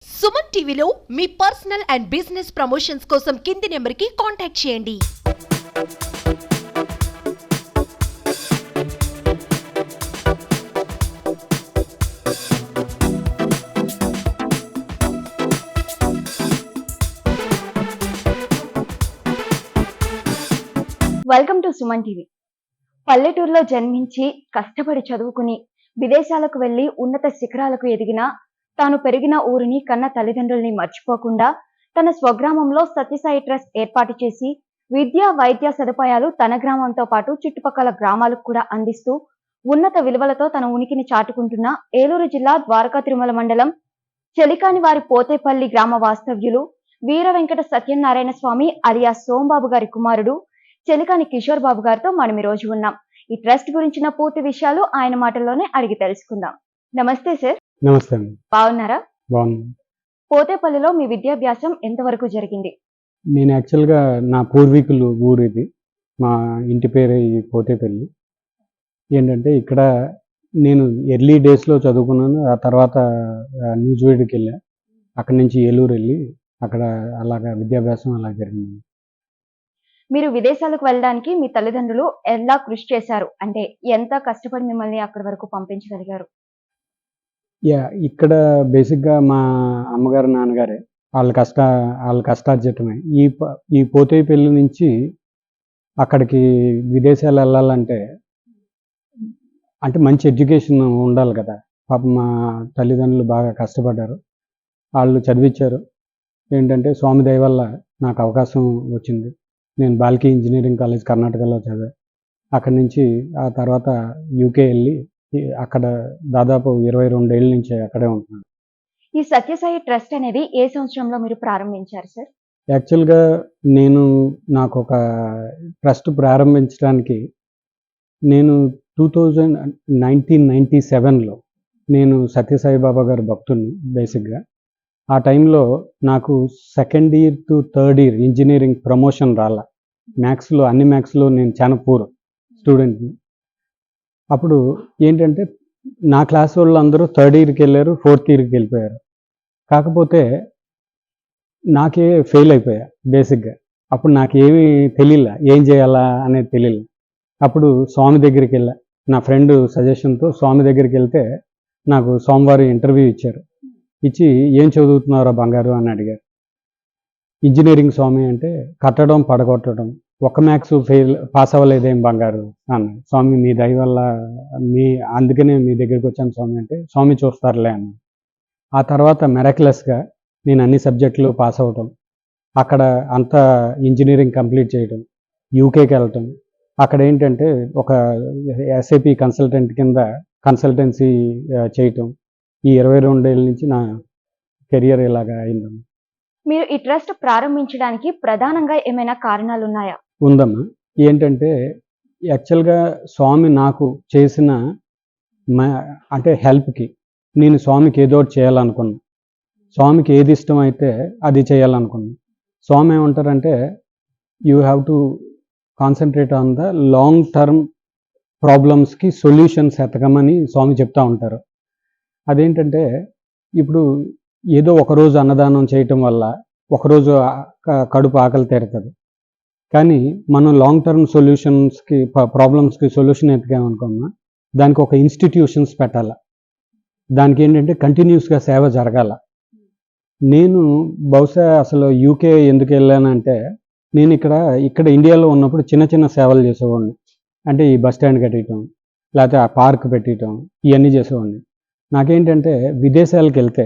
సుమన్ టీవీలో మీ personal and business promotions కోసం కింది నెంబర్కి కాంటాక్ట్ చేయండి. Welcome to Suman TV. పల్లెటూరులో జన్మించి కష్టపడి చదువుకుని విదేశాలకు వెళ్లి ఉన్నత శిఖరాలకు ఎదిగిన తాను పెరిగిన ఊరిని కన్న తల్లిదండ్రుల్ని మర్చిపోకుండా తన స్వగ్రామంలో సత్యసాయి ట్రస్ట్ ఏర్పాటు చేసి విద్యా వైద్య సదుపాయాలు తన గ్రామంతో పాటు చుట్టుపక్కల గ్రామాలకు కూడా అందిస్తూ ఉన్నత విలువలతో తన ఉనికిని చాటుకుంటున్న ఏలూరు జిల్లా ద్వారకా తిరుమల మండలం చెలికాని వారి పోతేపల్లి గ్రామ వాస్తవ్యులు వీర వెంకట సత్యనారాయణ స్వామి అలియా సోంబాబు గారి కుమారుడు చెలికాని కిషోర్ బాబు గారితో మనం ఈ రోజు ఉన్నాం. ఈ ట్రస్ట్ గురించిన పూర్తి విషయాలు ఆయన మాటల్లోనే అడిగి తెలుసుకుందాం. నమస్తే సార్. నమస్తే అండి. బాగున్నారా? బాగున్నాను. పోతేపల్లిలో మీ విద్యాభ్యాసం ఎంతవరకు జరిగింది? నేను యాక్చువల్గా నా పూర్వీకులు ఊరు ఇది. మా ఇంటి పేరు ఈ పోతేపల్లి. ఏంటంటే ఇక్కడ నేను ఎర్లీ డేస్లో చదువుకున్నాను. ఆ తర్వాత న్యూజివీడ్కి వెళ్ళా. అక్కడి నుంచి ఏలూరు వెళ్ళి అక్కడ అలాగా విద్యాభ్యాసం అలా జరిగింది. మీరు విదేశాలకు వెళ్ళడానికి మీ తల్లిదండ్రులు ఎలా కృషి చేశారు? అంటే ఎంత కష్టపడి మిమ్మల్ని అక్కడి వరకు పంపించగలిగారు? ఇక్కడ బేసిక్గా మా అమ్మగారు నాన్నగారే వాళ్ళ కష్టార్జితమే. ఈ పోతేపల్లి నుంచి అక్కడికి విదేశాలు వెళ్ళాలంటే అంటే మంచి ఎడ్యుకేషన్ ఉండాలి కదా. పాపం మా తల్లిదండ్రులు బాగా కష్టపడ్డారు. వాళ్ళు చదివించారు. ఏంటంటే స్వామి దయ వల్ల నాకు అవకాశం వచ్చింది. నేను బాల్కి ఇంజనీరింగ్ కాలేజ్ కర్ణాటకలో చదివా. అక్కడి నుంచి ఆ తర్వాత యూకే వెళ్ళి అక్కడ దాదాపు 22 ఏళ్ళ నుంచి అక్కడే ఉంటున్నాను. ఈ సత్యసాయి ట్రస్ట్ అనేది ఏ సంవత్సరంలో మీరు ప్రారంభించారు సార్? యాక్చువల్గా నాకు ఒక ట్రస్ట్ ప్రారంభించడానికి నేను 1997లో నేను సత్యసాయి బాబా గారి భక్తుడిని బేసిక్గా. ఆ టైంలో నాకు second year to third year engineering promotion రాలా. అన్ని మ్యాథ్స్లో నేను చాలా పూర్ స్టూడెంట్ని. అప్పుడు ఏంటంటే నా క్లాస్ వాళ్ళు అందరూ థర్డ్ ఇయర్కి వెళ్ళారు, ఫోర్త్ ఇయర్కి వెళ్ళిపోయారు. కాకపోతే నాకే ఫెయిల్ అయిపోయా బేసిక్గా. అప్పుడు నాకేమీ తెలియలే, ఏం చేయాలా అనేది తెలియలే. అప్పుడు స్వామి దగ్గరికి వెళ్ళా. నా ఫ్రెండ్ సజెషన్తో స్వామి దగ్గరికి వెళ్తే నాకు సోమవారం ఇంటర్వ్యూ ఇచ్చారు. ఇచ్చి ఏం చదువుతున్నారో బంగారు అని అడిగారు. ఇంజనీరింగ్ స్వామి అంటే కట్టడం పడగొట్టడం, ఒక మ్యాథ్స్ పాస్ అవ్వలేదేం బంగారు అన్నాడు. స్వామి మీ దయ వల్ల అందుకనే మీ దగ్గరికి వచ్చాను స్వామి అంటే, స్వామి చూస్తారులే అన్నాడు. ఆ తర్వాత మెరాక్యులస్గా నేను అన్ని సబ్జెక్టులు పాస్ అవ్వటం, అక్కడ అంతా ఇంజనీరింగ్ కంప్లీట్ చేయడం, యూకేకి వెళ్ళటం. అక్కడ ఏంటంటే ఒక ఎస్ఏపి కన్సల్టెంట్ కింద కన్సల్టెన్సీ చేయటం. ఈ 22 ఏళ్ళ నుంచి నా కెరియర్ ఇలాగా అయిందమ్మా. మీరు ఈ ట్రస్ట్ ప్రారంభించడానికి ప్రధానంగా ఏమైనా కారణాలు ఉన్నాయా? ఉందమ్మా. ఏంటంటే యాక్చువల్గా స్వామి నాకు చేసిన అంటే హెల్ప్కి నేను స్వామికి ఏదో ఒకటి చేయాలనుకున్నాను. స్వామికి ఏది ఇష్టం అయితే అది చేయాలనుకున్నాను. స్వామి ఏమంటారంటే you have to concentrate on the long term ప్రాబ్లమ్స్కి సొల్యూషన్స్ ఎతకమని స్వామి చెప్తూ ఉంటారు. అదేంటంటే ఇప్పుడు ఏదో ఒకరోజు అన్నదానం చేయటం వల్ల ఒకరోజు కడుపు ఆకలి తీరుతుంది. కానీ మనం లాంగ్ టర్మ్ సొల్యూషన్స్కి ప్రాబ్లమ్స్కి సొల్యూషన్ ఎత్తుకామనుకున్నా దానికి ఒక ఇన్స్టిట్యూషన్స్ పెట్టాలి. దానికి ఏంటంటే కంటిన్యూస్గా సేవ జరగాల. నేను బహుశా అసలు యూకే ఎందుకు వెళ్ళానంటే నేను ఇక్కడ ఇండియాలో ఉన్నప్పుడు చిన్న చిన్న సేవలు చేసేవాడిని. అంటే ఈ బస్ స్టాండ్ కట్టేయటం, లేకపోతే ఆ పార్క్ పెట్టేయటం, ఇవన్నీ చేసేవాడిని. నాకేంటంటే విదేశాలకు వెళ్తే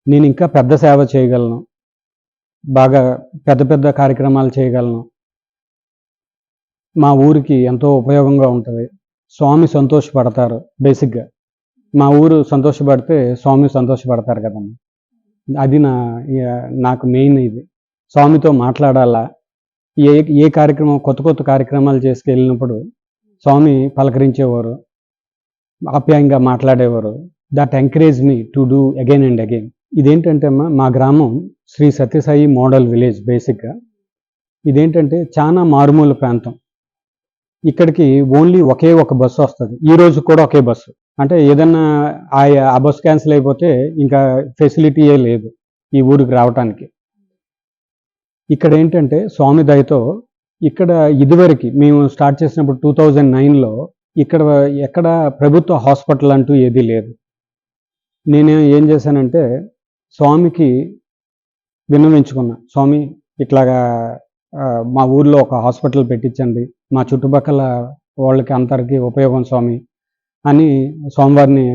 నేను ఇంకా పెద్ద సేవ చేయగలను, బాగా పెద్ద పెద్ద కార్యక్రమాలు చేయగలను, మా ఊరికి ఎంతో ఉపయోగంగా ఉంటుంది, స్వామి సంతోషపడతారు. బేసిక్గా మా ఊరు సంతోషపడితే స్వామి సంతోషపడతారు కదమ్మా. అది నాకు మెయిన్. ఇది స్వామితో మాట్లాడాలా. ఏ కార్యక్రమం కొత్త కార్యక్రమాలు చేసుకెళ్ళినప్పుడు స్వామి పలకరించేవారు, ఆప్యాయంగా మాట్లాడేవారు. That encourage me to do again and again. ఇదేంటంటే అమ్మా మా గ్రామం శ్రీ సత్యసాయి మోడల్ విలేజ్. బేసిక్గా ఇదేంటంటే చాలా మారుమూల ప్రాంతం. ఇక్కడికి ఓన్లీ ఒకే ఒక బస్సు వస్తుంది. ఈ రోజు కూడా ఒకే బస్సు. అంటే ఏదన్నా ఆ బస్ క్యాన్సిల్ అయిపోతే ఇంకా ఫెసిలిటీయే లేదు ఈ ఊరికి రావటానికి. ఇక్కడ ఏంటంటే స్వామి దయతో ఇక్కడ ఇదివరకు మేము స్టార్ట్ చేసినప్పుడు 2009లో ఇక్కడ ఎక్కడ ప్రభుత్వ హాస్పిటల్ అంటూ ఏదీ లేదు. నేను ఏం చేశానంటే స్వామికి విన్నవించుకున్నా, స్వామి ఇట్లాగా మా ఊర్లో ఒక హాస్పిటల్ పెట్టించండి, మా చుట్టుపక్కల వాళ్ళకి అందరికీ ఉపయోగం స్వామి అని స్వామివారిని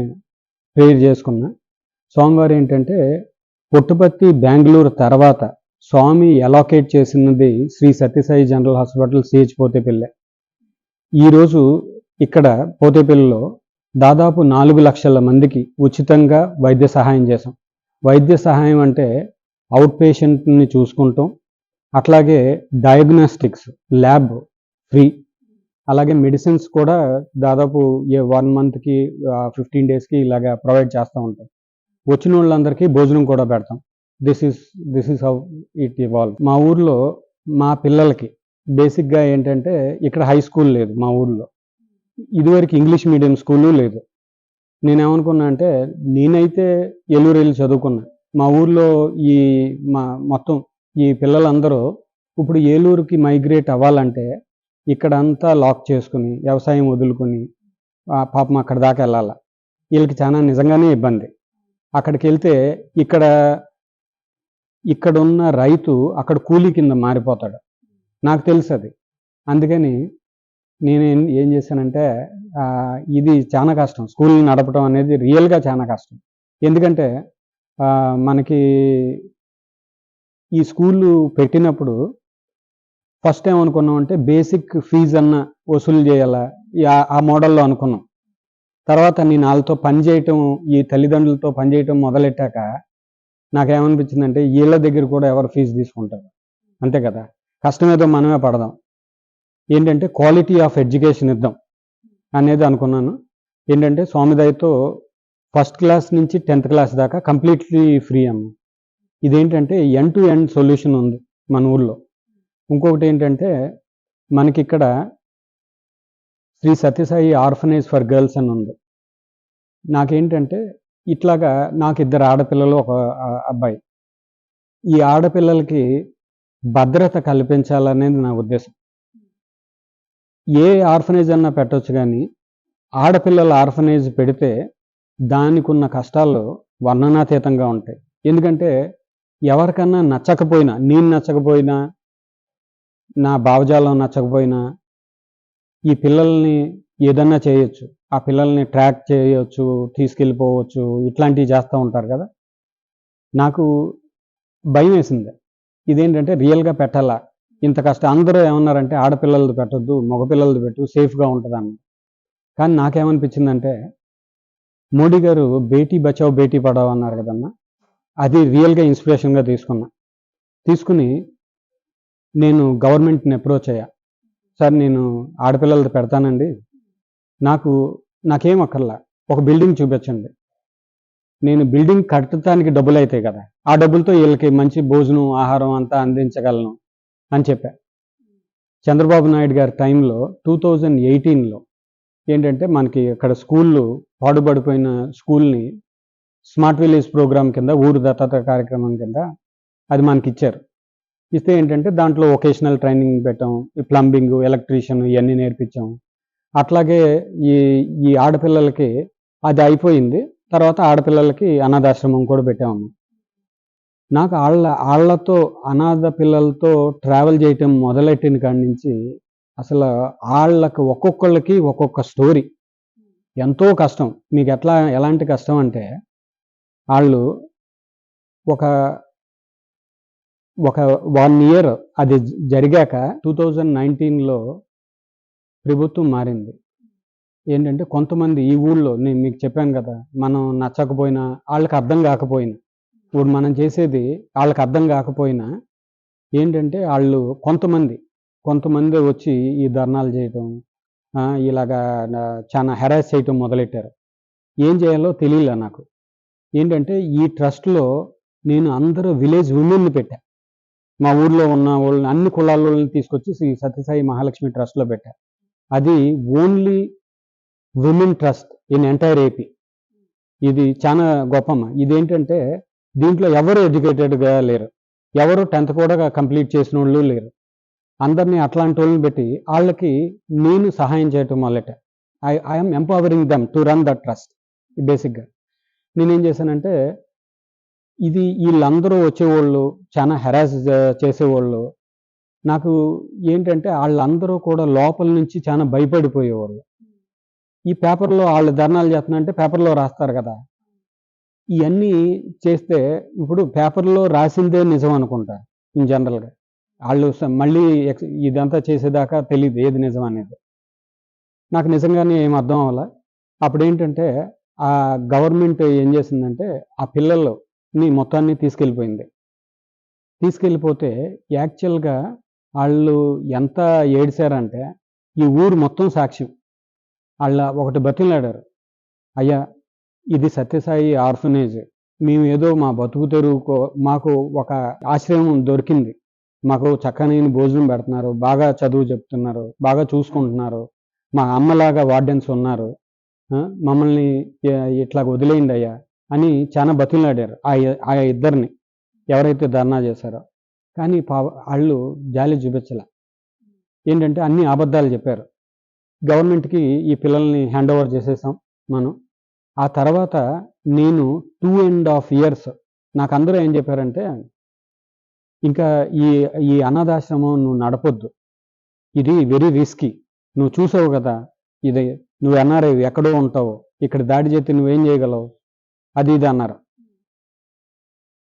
ప్రేయర్ చేసుకున్నా. స్వామివారు ఏంటంటే పుట్టపర్తి బెంగళూరు తర్వాత స్వామి అలోకేట్ చేసినది Shri Sathya Sai general hospital CH Pothepalli. ఈరోజు ఇక్కడ పోతేపల్లిలో దాదాపు 4 లక్షల మందికి ఉచితంగా వైద్య సహాయం చేశాం. వైద్య సహాయం అంటే అవుట్ పేషెంట్ని చూసుకుంటాం, అట్లాగే డయాగ్నోస్టిక్స్ ల్యాబ్ ఫ్రీ, అలాగే మెడిసిన్స్ కూడా దాదాపు 1 మంత్కి 15 డేస్కి ఇలాగా ప్రొవైడ్ చేస్తూ ఉంటాం. వచ్చిన వాళ్ళందరికీ భోజనం కూడా పెడతాం. This is how it evolve. మా ఊర్లో మా పిల్లలకి బేసిక్గా ఏంటంటే ఇక్కడ హై స్కూల్ లేదు మా ఊర్లో, ఇదివరకు ఇంగ్లీష్ మీడియం స్కూలు లేదు. నేనేమనుకున్నా అంటే నేనైతే ఏలూరు వెళ్ళి చదువుకున్నా, మా ఊర్లో మొత్తం ఈ పిల్లలందరూ ఇప్పుడు ఏలూరుకి మైగ్రేట్ అవ్వాలంటే ఇక్కడంతా లాక్ చేసుకుని వ్యవసాయం వదులుకొని పాపం అక్కడ దాకా వెళ్ళాలి. వీళ్ళకి చాలా నిజంగానే ఇబ్బంది. అక్కడికి వెళ్తే ఇక్కడున్న రైతు అక్కడ కూలీ కింద మారిపోతాడు, నాకు తెలుసు అది. అందుకని నేను ఏం చేశానంటే ఇది చాలా కష్టం, స్కూల్ నడపడం అనేది రియల్గా చాలా కష్టం. ఎందుకంటే మనకి ఈ స్కూళ్ళు పెట్టినప్పుడు ఫస్ట్ ఏమనుకున్నామంటే బేసిక్ ఫీజు అన్న వసూలు చేయాలా ఆ మోడల్లో అనుకున్నాం. తర్వాత నేను వాళ్ళతో పనిచేయటం, ఈ తల్లిదండ్రులతో పనిచేయటం మొదలెట్టాక నాకేమనిపించిందంటే వీళ్ళ దగ్గర కూడా ఎవరు ఫీజు తీసుకుంటారు, అంతే కదా, కష్టమేదో మనమే పడదాం, ఏంటంటే క్వాలిటీ ఆఫ్ ఎడ్యుకేషన్ ఇద్దాం అనేది అనుకున్నాను. ఏంటంటే స్వామి దయతో ఫస్ట్ క్లాస్ నుంచి 10th క్లాస్ దాకా కంప్లీట్లీ ఫ్రీ అమ్మ. ఇదేంటంటే ఎండ్ టు ఎండ్ సొల్యూషన్ ఉంది మన ఊళ్ళో. ఇంకొకటి ఏంటంటే మనకి ఇక్కడ Shri Sathya Sai orphanage for girls అని ఉంది. నాకేంటంటే ఇట్లాగా నాకు 2 ఆడపిల్లలు, ఒక అబ్బాయి. ఈ ఆడపిల్లలకి భద్రత కల్పించాలనేది నా ఉద్దేశం. ఏ ఆర్ఫనేజ్ అన్నా పెట్టవచ్చు, కానీ ఆడపిల్లల ఆర్ఫనేజ్ పెడితే దానికి ఉన్న కష్టాలు వర్ణనాతీతంగా ఉంటాయి. ఎందుకంటే ఎవరికన్నా నచ్చకపోయినా, నేను నచ్చకపోయినా, నా భావజాలం నచ్చకపోయినా ఈ పిల్లల్ని ఏదన్నా చేయొచ్చు, ఆ పిల్లల్ని ట్రాక్ చేయొచ్చు, తీసుకెళ్ళిపోవచ్చు, ఇట్లాంటివి చేస్తూ ఉంటారు కదా. నాకు భయం వేసింది, ఇదేంటంటే రియల్గా పెట్టాలా, ఇంత కష్టం. అందరూ ఏమన్నారంటే ఆడపిల్లలది పెట్టొద్దు, మగపిల్లలది పెట్టు, సేఫ్గా ఉంటుంది అన్న. కానీ నాకేమనిపించిందంటే మోడీ గారు బేటీ బచావ్ బేటీ పడావ్ అన్నారు కదన్నా, అది రియల్గా ఇన్స్పిరేషన్గా తీసుకుని గవర్నమెంట్ని అప్రోచ్ అయ్యా. సార్ నేను ఆడపిల్లలది పెడతానండి, నాకేం అక్కర్లా, ఒక బిల్డింగ్ చూపించండి, నేను బిల్డింగ్ కట్టడానికి డబ్బులు అవుతాయి కదా, ఆ డబ్బులతో వీళ్ళకి మంచి భోజనం ఆహారం అంతా అందించగలను అని చెప్పా. చంద్రబాబు నాయుడు గారి టైంలో 2018లో ఏంటంటే మనకి అక్కడ స్కూళ్ళు పాడుపడిపోయిన స్కూల్ని స్మార్ట్ విలేజ్ ప్రోగ్రామ్ కింద, ఊరు దత్తత కార్యక్రమం కింద అది మనకి ఇచ్చారు. ఇస్తే ఏంటంటే దాంట్లో వొకేషనల్ ట్రైనింగ్ పెట్టాం, ఈ ప్లంబింగ్, ఎలక్ట్రీషియన్ ఇవన్నీ నేర్పించాం. అట్లాగే ఈ ఆడపిల్లలకి అది అయిపోయింది. తర్వాత ఆడపిల్లలకి అనాథాశ్రమం కూడా పెట్టాము. నాకు వాళ్ళతో అనాథ పిల్లలతో ట్రావెల్ చేయటం మొదలెట్టిన కాడి నుంచి అసలు వాళ్ళకి ఒక్కొక్కళ్ళకి ఒక్కొక్క స్టోరీ. ఎంతో కష్టం. మీకు ఎలాంటి కష్టం అంటే వాళ్ళు ఒక 1 ఇయర్ అది జరిగాక 2019లో ప్రభుత్వం మారింది. ఏంటంటే కొంతమంది ఈ ఊళ్ళో నేను మీకు చెప్పాను కదా, మనం నచ్చకపోయినా, వాళ్ళకి అర్థం కాకపోయినా, ఇప్పుడు మనం చేసేది వాళ్ళకి అర్థం కాకపోయినా ఏంటంటే వాళ్ళు కొంతమంది వచ్చి ఈ ధర్నాలు చేయటం, ఇలాగా చాలా హెరాస్ చేయటం మొదలెట్టారు. ఏం చేయాలో తెలియలే నాకు. ఏంటంటే ఈ ట్రస్ట్లో నేను అందరూ విలేజ్ ఉమెన్ని పెట్టా. మా ఊర్లో ఉన్న వాళ్ళని, అన్ని కులాల వాళ్ళని తీసుకొచ్చి శ్రీ సత్యసాయి మహాలక్ష్మి ట్రస్ట్లో పెట్టా. అది only women trust in entire AP. ఇది చాలా గొప్పమ్మ. ఇదేంటంటే దీంట్లో ఎవరు ఎడ్యుకేటెడ్గా లేరు, ఎవరు 10th కూడా కంప్లీట్ చేసిన వాళ్ళు లేరు. అందరినీ అట్లాంటి వాళ్ళని పెట్టి వాళ్ళకి నేను సహాయం చేయటం మొదలెట. I'm empowering them to run the trust. బేసిక్గా నేనేం చేశానంటే, ఇది వీళ్ళందరూ వచ్చేవాళ్ళు చాలా హెరాస్ చేసేవాళ్ళు. నాకు ఏంటంటే వాళ్ళందరూ కూడా లోపల నుంచి చాలా భయపడిపోయేవాళ్ళు. ఈ పేపర్లో వాళ్ళు ధర్నాలు చేస్తున్నారంటే పేపర్లో రాస్తారు కదా, ఇవన్నీ చేస్తే ఇప్పుడు పేపర్లో రాసిందే నిజం అనుకుంటారు ఇన్ జనరల్గా. వాళ్ళు మళ్ళీ ఇదంతా చేసేదాకా తెలియదు ఏది నిజం అనేది. నాకు నిజంగానే ఏం అర్థం అవ్వాల. అప్పుడు ఏంటంటే ఆ గవర్నమెంట్ ఏం చేసిందంటే ఆ పిల్లల్ని మొత్తాన్ని తీసుకెళ్ళిపోయింది. తీసుకెళ్ళిపోతే యాక్చువల్గా వాళ్ళు ఎంత ఏడిశారంటే ఈ ఊరు మొత్తం సాక్ష్యం. వాళ్ళ ఒకటి బతిలాడారు, అయ్యా ఇది సత్యసాయి ఆర్ఫనేజ్, మేము ఏదో మా బతుకు తెరువుకో మాకు ఒక ఆశ్రయం దొరికింది, మాకు చక్కని భోజనం పెడుతున్నారు, బాగా చదువు చెప్తున్నారు, బాగా చూసుకుంటున్నారు, మా అమ్మలాగా వార్డెన్స్ ఉన్నారు, మమ్మల్ని ఇట్లా వదిలేయండి అయ్యా అని చాలా బతిలాడారు ఆ ఇద్దరిని ఎవరైతే ధర్నా చేశారో. కానీ వాళ్ళు జాలి చూపించలే. ఏంటంటే అన్ని అబద్ధాలు చెప్పారు. గవర్నమెంట్కి ఈ పిల్లల్ని హ్యాండ్ ఓవర్ చేసేసాం మనం. ఆ తర్వాత నేను 2.5 years నాకు అందరూ ఏం చెప్పారంటే, ఇంకా ఈ అనాథాశ్రమం నువ్వు నడపొద్దు, ఇది వెరీ రిస్కీ, నువ్వు చూసావు కదా, ఇది నువ్వు ఎన్ఆర్ఐ ఎక్కడో ఉంటావు, ఇక్కడ దాడి చేస్తే నువ్వేం చేయగలవు, అది ఇది అన్నారు.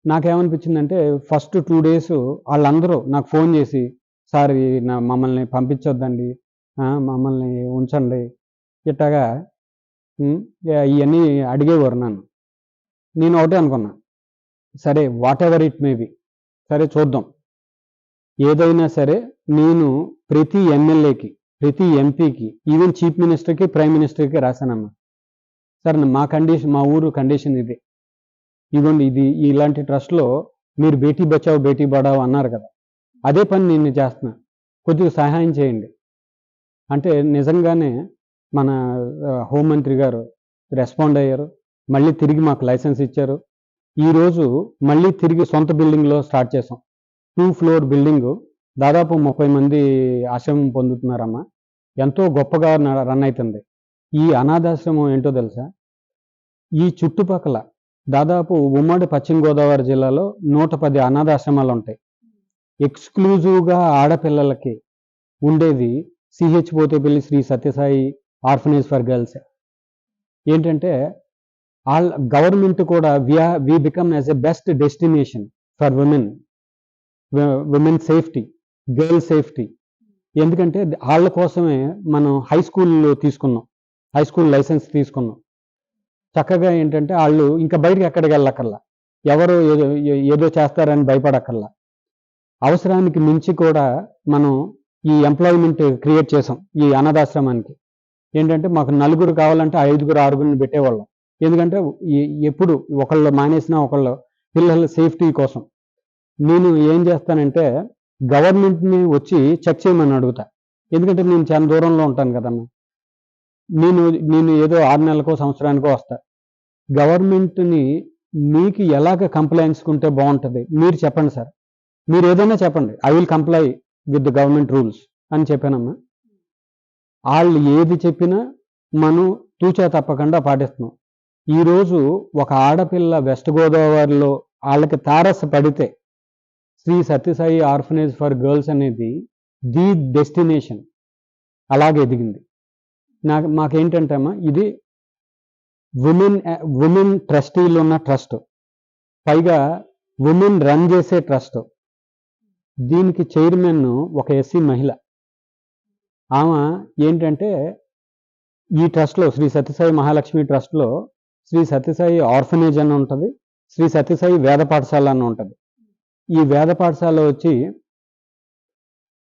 నాకేమనిపించిందంటే ఫస్ట్ 2 days వాళ్ళందరూ నాకు ఫోన్ చేసి, సార్ మమ్మల్ని పంపించొద్దండి, మమ్మల్ని ఉంచండి, ఇట్లాగా ఇవన్నీ అడిగేవారు నన్ను. నేను ఒకటే అనుకున్నా, సరే what ever it may be, సరే చూద్దాం, ఏదైనా సరే నేను ప్రతి ఎమ్మెల్యేకి, ప్రతి ఎంపీకి, ఈవెన్ చీఫ్ మినిస్టర్కి, ప్రైమ్ మినిస్టర్కి రాశానమ్మా, సార్ మా ఊరు కండిషన్ ఇది, ఇదిగోండి, ఇది ఇలాంటి ట్రస్ట్లో మీరు బేటీ బచావ్ బేటీ పడావ్ అన్నారు కదా, అదే పని నేను చేస్తున్నా, కొద్దిగా సహాయం చేయండి అంటే నిజంగానే మన హోంమంత్రి గారు రెస్పాండ్ అయ్యారు. మళ్ళీ తిరిగి మాకు లైసెన్స్ ఇచ్చారు. ఈరోజు మళ్ళీ తిరిగి సొంత బిల్డింగ్లో స్టార్ట్ చేసాం. 2 floor బిల్డింగు, దాదాపు 30 మంది ఆశ్రమం పొందుతున్నారమ్మా. ఎంతో గొప్పగా రన్ అవుతుంది. ఈ అనాథాశ్రమం ఏంటో తెలుసా, ఈ చుట్టుపక్కల దాదాపు ఉమ్మడి పశ్చిమ గోదావరి జిల్లాలో 110 అనాథాశ్రమాలు ఉంటాయి. ఎక్స్క్లూజివ్గా ఆడపిల్లలకి ఉండేది CH Pothepalli Shri Sathya Sai orphanage for girls. ఏంటంటే గవర్నమెంట్ కూడా we become as a best destination for women safety, girl safety. ఎందుకంటే వాళ్ళ కోసమే మనం హై స్కూల్ తీసుకున్నాం, హై స్కూల్ లైసెన్స్ తీసుకున్నాం. చక్కగా ఏంటంటే వాళ్ళు ఇంకా బయటకు ఎక్కడికి వెళ్ళక్కర్లా, ఎవరు ఏదో చేస్తారని భయపడక్కర్లా. అవసరానికి మించి కూడా మనం ఈ ఎంప్లాయ్మెంట్ క్రియేట్ చేసాం ఈ అనాథాశ్రమానికి. ఏంటంటే మాకు 4 కావాలంటే 5, 6 పెట్టేవాళ్ళం. ఎందుకంటే ఎప్పుడు ఒకళ్ళు మానేసినా ఒకళ్ళు పిల్లల సేఫ్టీ కోసం. నేను ఏం చేస్తానంటే గవర్నమెంట్ని వచ్చి చెక్ చేయమని అడుగుతా. ఎందుకంటే నేను చాలా దూరంలో ఉంటాను కదమ్మా. నేను ఏదో 6 నెలలకో సంవత్సరానికో వస్తా. గవర్నమెంట్ని మీకు ఎలాగ కంప్లైంట్స్ ఉంటే బాగుంటుంది మీరు చెప్పండి సార్, మీరు ఏదైనా చెప్పండి, I will comply with the government rules అని చెప్పానమ్మా. వాళ్ళు ఏది చెప్పినా మనం తూచా తప్పకుండా పాటిస్తున్నాం. ఈరోజు ఒక ఆడపిల్ల వెస్ట్ గోదావరిలో వాళ్ళకి తారస పడితే Shri Sathya Sai orphanage for girls అనేది ది డెస్టినేషన్ అలాగే ఎదిగింది. మాకేంటంటే అమ్మా, ఇది ఉమెన్ ట్రస్టీలు ఉన్న ట్రస్ట్, పైగా ఉమెన్ రన్ చేసే ట్రస్ట్. దీనికి చైర్మన్ ఒక ఎస్సీ మహిళ. ఆమె ఏంటంటే ఈ ట్రస్ట్లో శ్రీ సత్యసాయి మహాలక్ష్మి ట్రస్ట్లో శ్రీ సత్యసాయి ఆర్ఫనేజ్ అని ఉంటుంది, శ్రీ సత్యసాయి వేద పాఠశాల అని ఉంటుంది. ఈ వేద పాఠశాల వచ్చి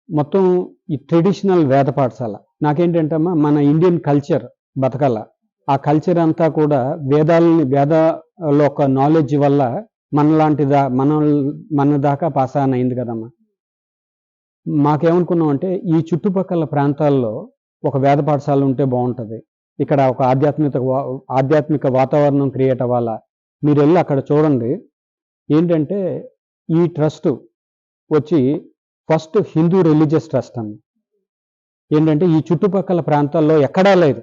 మొత్తం ఈ ట్రెడిషనల్ వేద పాఠశాల. నాకేంటంటే అమ్మా, మన ఇండియన్ కల్చర్ బతకాల, ఆ కల్చర్ అంతా కూడా వేదాల్లో ఒక నాలెడ్జ్ వల్ల మన దాకా పాసాన్ అయింది కదమ్మా. మాకేమనుకున్నాం అంటే ఈ చుట్టుపక్కల ప్రాంతాల్లో ఒక వేద పాఠశాల ఉంటే బాగుంటుంది, ఇక్కడ ఒక ఆధ్యాత్మిక వాతావరణం క్రియేట్ అవ్వాలా. మీరు వెళ్ళి అక్కడ చూడండి. ఏంటంటే ఈ ట్రస్ట్ వచ్చి ఫస్ట్ హిందూ రిలీజియస్ ట్రస్ట్ అన్న. ఏంటంటే ఈ చుట్టుపక్కల ప్రాంతాల్లో ఎక్కడా లేదు.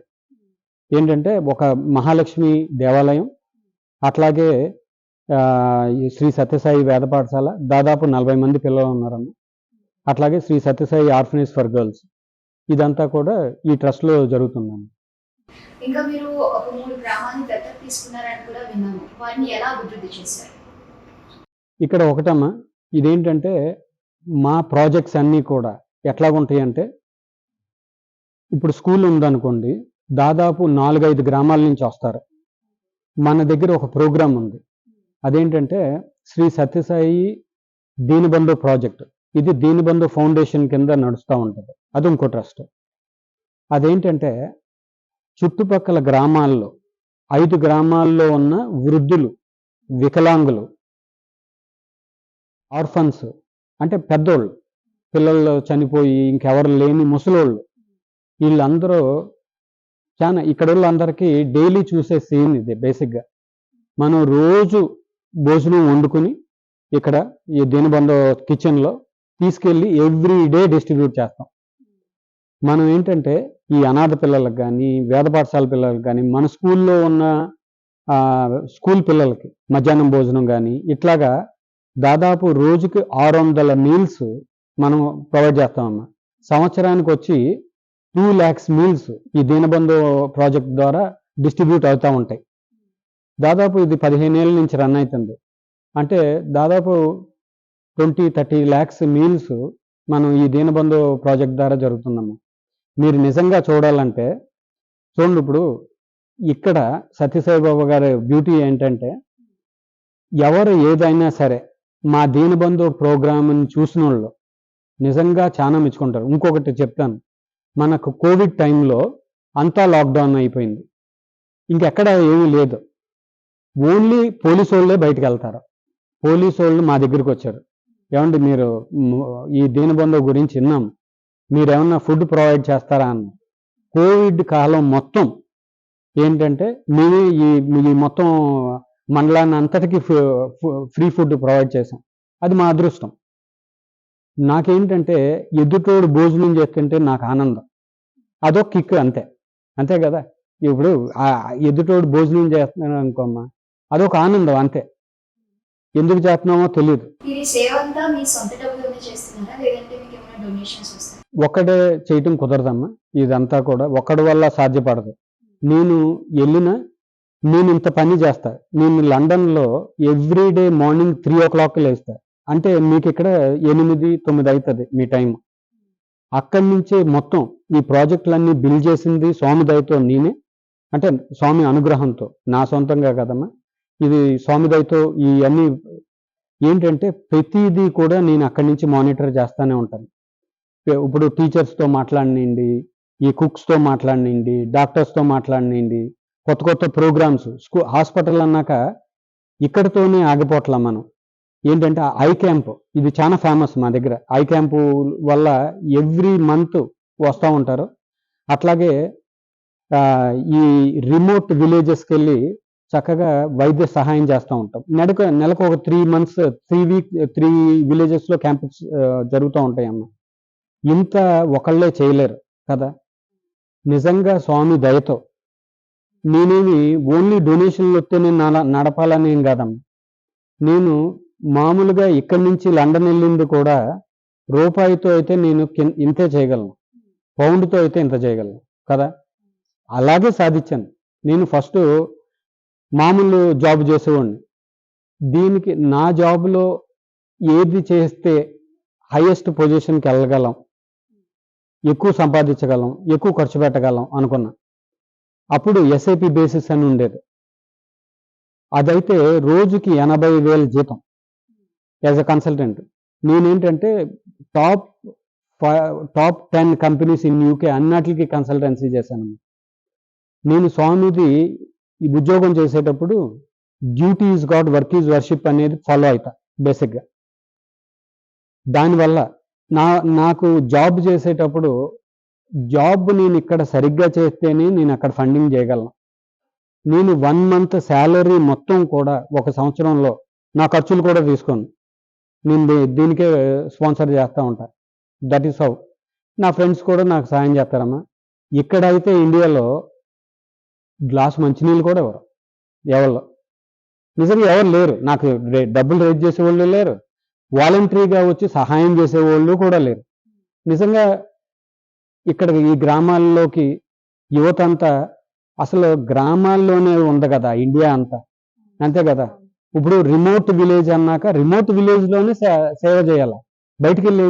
ఏంటంటే ఒక మహాలక్ష్మి దేవాలయం, అట్లాగే ఈ శ్రీ సత్యసాయి వేద పాఠశాల, దాదాపు 40 మంది పిల్లలు ఉన్నారన్న. అట్లాగే Shri Sathya Sai orphanage for girls, ఇదంతా కూడా ఈ ట్రస్ట్లో జరుగుతుందన్న. ఇంకా మీరు ఒక 3 గ్రామాన్ని దత్తత తీసుకున్నారని కూడా విన్నాము. వాటిని ఎలా అభివృద్ధి చేశారు? ఇక్కడ ఒకటమ్మా, ఇదేంటంటే మా ప్రాజెక్ట్స్ అన్నీ కూడా ఎట్లాగుంటాయి అంటే, ఇప్పుడు స్కూల్ ఉందనుకోండి, దాదాపు 4-5 గ్రామాల నుంచి వస్తారు. మన దగ్గర ఒక ప్రోగ్రాం ఉంది. అదేంటంటే శ్రీ సత్యసాయి దీనబంధు ప్రాజెక్ట్. ఇది దీనబంధు ఫౌండేషన్ కింద నడుస్తూ ఉంటుంది. అది ఇంకో ట్రస్ట్. అదేంటంటే చుట్టుపక్కల గ్రామాల్లో 5 గ్రామాల్లో ఉన్న వృద్ధులు, వికలాంగులు, ఆర్ఫన్స్ అంటే పెద్దోళ్ళు, పిల్లలు చనిపోయి ఇంకెవరు లేని ముసలోళ్ళు, వీళ్ళందరూ చాలా ఇక్కడ వాళ్ళందరికీ డైలీ చూసే సీన్ ఇది. బేసిక్గా మనం రోజు భోజనం వండుకుని ఇక్కడ ఈ దీనబంధు కిచెన్లో తీసుకెళ్ళి ఎవ్రీ డే డిస్ట్రిబ్యూట్ చేస్తాం. మనం ఏంటంటే ఈ అనాథ పిల్లలకు కానీ, వేద పాఠశాల పిల్లలకు కానీ, మన స్కూల్లో ఉన్న స్కూల్ పిల్లలకి మధ్యాహ్నం భోజనం కానీ, ఇట్లాగా దాదాపు రోజుకి 600 మీల్స్ మనం ప్రొవైడ్ చేస్తామమ్మా. సంవత్సరానికి వచ్చి 2 lakhs మీల్స్ ఈ దీనబంధు ప్రాజెక్ట్ ద్వారా డిస్ట్రిబ్యూట్ అవుతూ ఉంటాయి. దాదాపు ఇది 15 ఏళ్ళ నుంచి రన్ అవుతుంది. అంటే దాదాపు 20-30 lakhs మీల్స్ మనం ఈ దీనబంధు ప్రాజెక్ట్ ద్వారా జరుగుతుందమ్మా. మీరు నిజంగా చూడాలంటే చూడండి, ఇప్పుడు ఇక్కడ సత్యసాయిబాబా గారి బ్యూటీ ఏంటంటే, ఎవరు ఏదైనా సరే మా దీనబంధు ప్రోగ్రామ్ని చూసిన వాళ్ళు నిజంగా చాలా మెచ్చుకుంటారు. ఇంకొకటి చెప్తాను, మనకు కోవిడ్ టైంలో అంతా లాక్డౌన్ అయిపోయింది, ఇంకెక్కడ ఏమీ లేదు. ఓన్లీ పోలీసు వాళ్ళే బయటకు వెళ్తారు. పోలీసు వాళ్ళు మా దగ్గరికి వచ్చారు, ఏమండి మీరు ఈ దీనబంధు గురించి విన్నాం, మీరు ఏమన్నా ఫుడ్ ప్రొవైడ్ చేస్తారా అన్న. కోవిడ్ కాలం మొత్తం ఏంటంటే మేమే ఈ మొత్తం మండలాన్ని అంతటికి ఫ్రీ ఫుడ్ ప్రొవైడ్ చేసాం. అది మా అదృష్టం. నాకేంటంటే ఎదుటోడు భోజనం చేస్తుంటే నాకు ఆనందం, అదొక కిక్, అంతే కదా. ఇప్పుడు ఎదుటోడు భోజనం చేస్తున్నాడు అనుకోమ్మా, అదొక ఆనందం అంతే. ఎందుకు చేస్తున్నామో తెలియదు. ఈ సేవ అంతా మీ సొంత డబ్బులనే చేస్తున్నారా, లేదంటే మీకు ఏమైనా డొనేషన్స్ వస్తాయా? ఒక్కడే చేయటం కుదరదమ్మా. ఇదంతా కూడా ఒక్కడి వల్ల సాధ్యపడదు. నేను ఇంత పని చేస్తా. నేను లండన్లో ఎవ్రీడే మార్నింగ్ 3 o'clock లేస్తా. అంటే మీకు ఇక్కడ 8-9 అవుతుంది మీ టైం. అక్కడి నుంచే మొత్తం ఈ ప్రాజెక్టులన్నీ బిల్డ్ చేసింది స్వామి దయతో నేనే. అంటే స్వామి అనుగ్రహంతో, నా సొంతంగా కదమ్మా. ఇది స్వామి దయతో ఇవన్నీ ఏంటంటే ప్రతిదీ కూడా నేను అక్కడి నుంచి మానిటర్ చేస్తూనే ఉంటాను. ఇప్పుడు టీచర్స్తో మాట్లాడినండి, ఈ కుక్స్తో మాట్లాడినండి, డాక్టర్స్తో మాట్లాడినండి, కొత్త ప్రోగ్రామ్స్. హాస్పిటల్ అన్నాక ఇక్కడితోనే ఆగిపోట్లా మనం. ఏంటంటే ఐ క్యాంప్, ఇది చాలా ఫేమస్ మా దగ్గర. ఐ క్యాంపు వల్ల ఎవ్రీ మంత్ వస్తూ ఉంటారు. అట్లాగే ఈ రిమోట్ విలేజెస్కి వెళ్ళి చక్కగా వైద్య సహాయం చేస్తూ ఉంటాం. నెలకు ఒక 3 విలేజెస్లో క్యాంప్స్ జరుగుతూ ఉంటాయమ్మ. ఇంత ఒకళ్ళే చేయలేరు కదా. నిజంగా స్వామి దయతో నేనేమి ఓన్లీ డొనేషన్లు వస్తే నేను నడపాలని ఏం కాదమ్మా. నేను మామూలుగా ఇక్కడి నుంచి లండన్ వెళ్ళింది కూడా రూపాయితో అయితే నేను ఇంతే చేయగలను, పౌండ్తో అయితే ఇంత చేయగలను కదా. అలాగే సాధించాను. నేను ఫస్ట్ మామూలు జాబ్ చేసేవాడిని. దీనికి నా జాబ్లో ఏది చేస్తే హైయెస్ట్ పొజిషన్కి వెళ్ళగలం, ఎక్కువ సంపాదించగలం, ఎక్కువ ఖర్చు పెట్టగలం అనుకున్నా. అప్పుడు ఎస్ఐపి బేసిస్ అని ఉండేది. అదైతే రోజుకి 80,000 జీతం యాజ్ అ కన్సల్టెంట్. నేనేంటంటే టాప్ 10 కంపెనీస్ ఇన్ యూకే అన్నిటికీ కన్సల్టెన్సీ చేశాను. నేను స్వామిది ఈ ఉద్యోగం చేసేటప్పుడు duty is God, work is worship అనేది ఫాలో అవుతా బేసిక్గా. దానివల్ల నాకు జాబ్ చేసేటప్పుడు జాబ్ నేను ఇక్కడ సరిగ్గా చేస్తేనే నేను అక్కడ ఫండింగ్ చేయగలను. నేను 1 మంత్ శాలరీ మొత్తం కూడా ఒక సంవత్సరంలో నా ఖర్చులు కూడా తీసుకోను. నేను దీనికే స్పాన్సర్ చేస్తూ ఉంటా. That is how. నా ఫ్రెండ్స్ కూడా నాకు సాయం చేస్తారమ్మా. ఇక్కడైతే ఇండియాలో గ్లాస్ మంచినీళ్ళు కూడా ఎవరు ఎవరు నిజంగా ఎవరు లేరు. నాకు డబ్బులు రేజ్ చేసేవాళ్ళు లేరు, వాలంటరీగా వచ్చి సహాయం చేసేవాళ్ళు కూడా లేరు. నిజంగా ఇక్కడ ఈ గ్రామాల్లోకి యువత అంతా అసలు గ్రామాల్లోనే ఉంది కదా ఇండియా అంతా, అంతే కదా. ఇప్పుడు రిమోట్ విలేజ్ అన్నాక రిమోట్ విలేజ్లోనే సేవ చేయాలి. బయటికి వెళ్ళి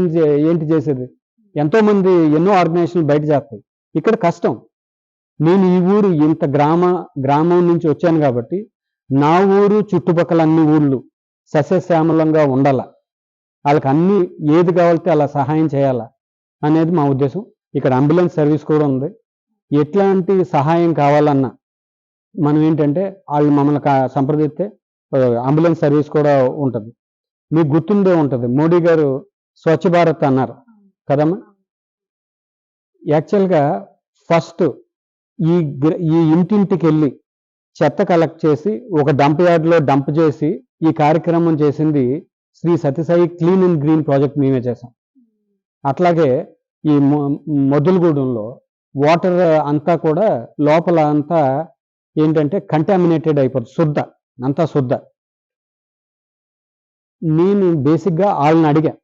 ఏంటి చేసేది? ఎంతో మంది ఎన్నో ఆర్గనైజేషన్లు బయట చేస్తాయి. ఇక్కడ కష్టం. నేను ఈ ఊరు ఇంత గ్రామం నుంచి వచ్చాను కాబట్టి నా ఊరు చుట్టుపక్కల అన్ని ఊళ్ళు సస్యశ్యామలంగా ఉండాల, వాళ్ళకి అన్ని ఏది కావాలితే అలా సహాయం చేయాలా అనేది మా ఉద్దేశం. ఇక్కడ అంబులెన్స్ సర్వీస్ కూడా ఉంది. ఎట్లాంటి సహాయం కావాలన్నా మనం ఏంటంటే వాళ్ళు మమ్మల్ని సంప్రదిస్తే అంబులెన్స్ సర్వీస్ కూడా ఉంటుంది. మీకు గుర్తుండే ఉంటుంది, మోడీ గారు స్వచ్ఛ భారత్ అన్నారు కదమ్మా. యాక్చువల్గా ఫస్ట్ ఈ ఇంటింటికి వెళ్ళి చెత్త కలెక్ట్ చేసి ఒక డంప్ యార్డ్లో డంప్ చేసి ఈ కార్యక్రమం చేసింది Shri Sathya Sai clean and green project మేమే చేసాం. అట్లాగే ఈ మొదలుగూడెంలో వాటర్ అంతా కూడా లోపల అంతా ఏంటంటే కంటామినేటెడ్ అయిపోతుంది, అంతా శుద్ధ. నేను బేసిక్గా వాళ్ళని అడిగా,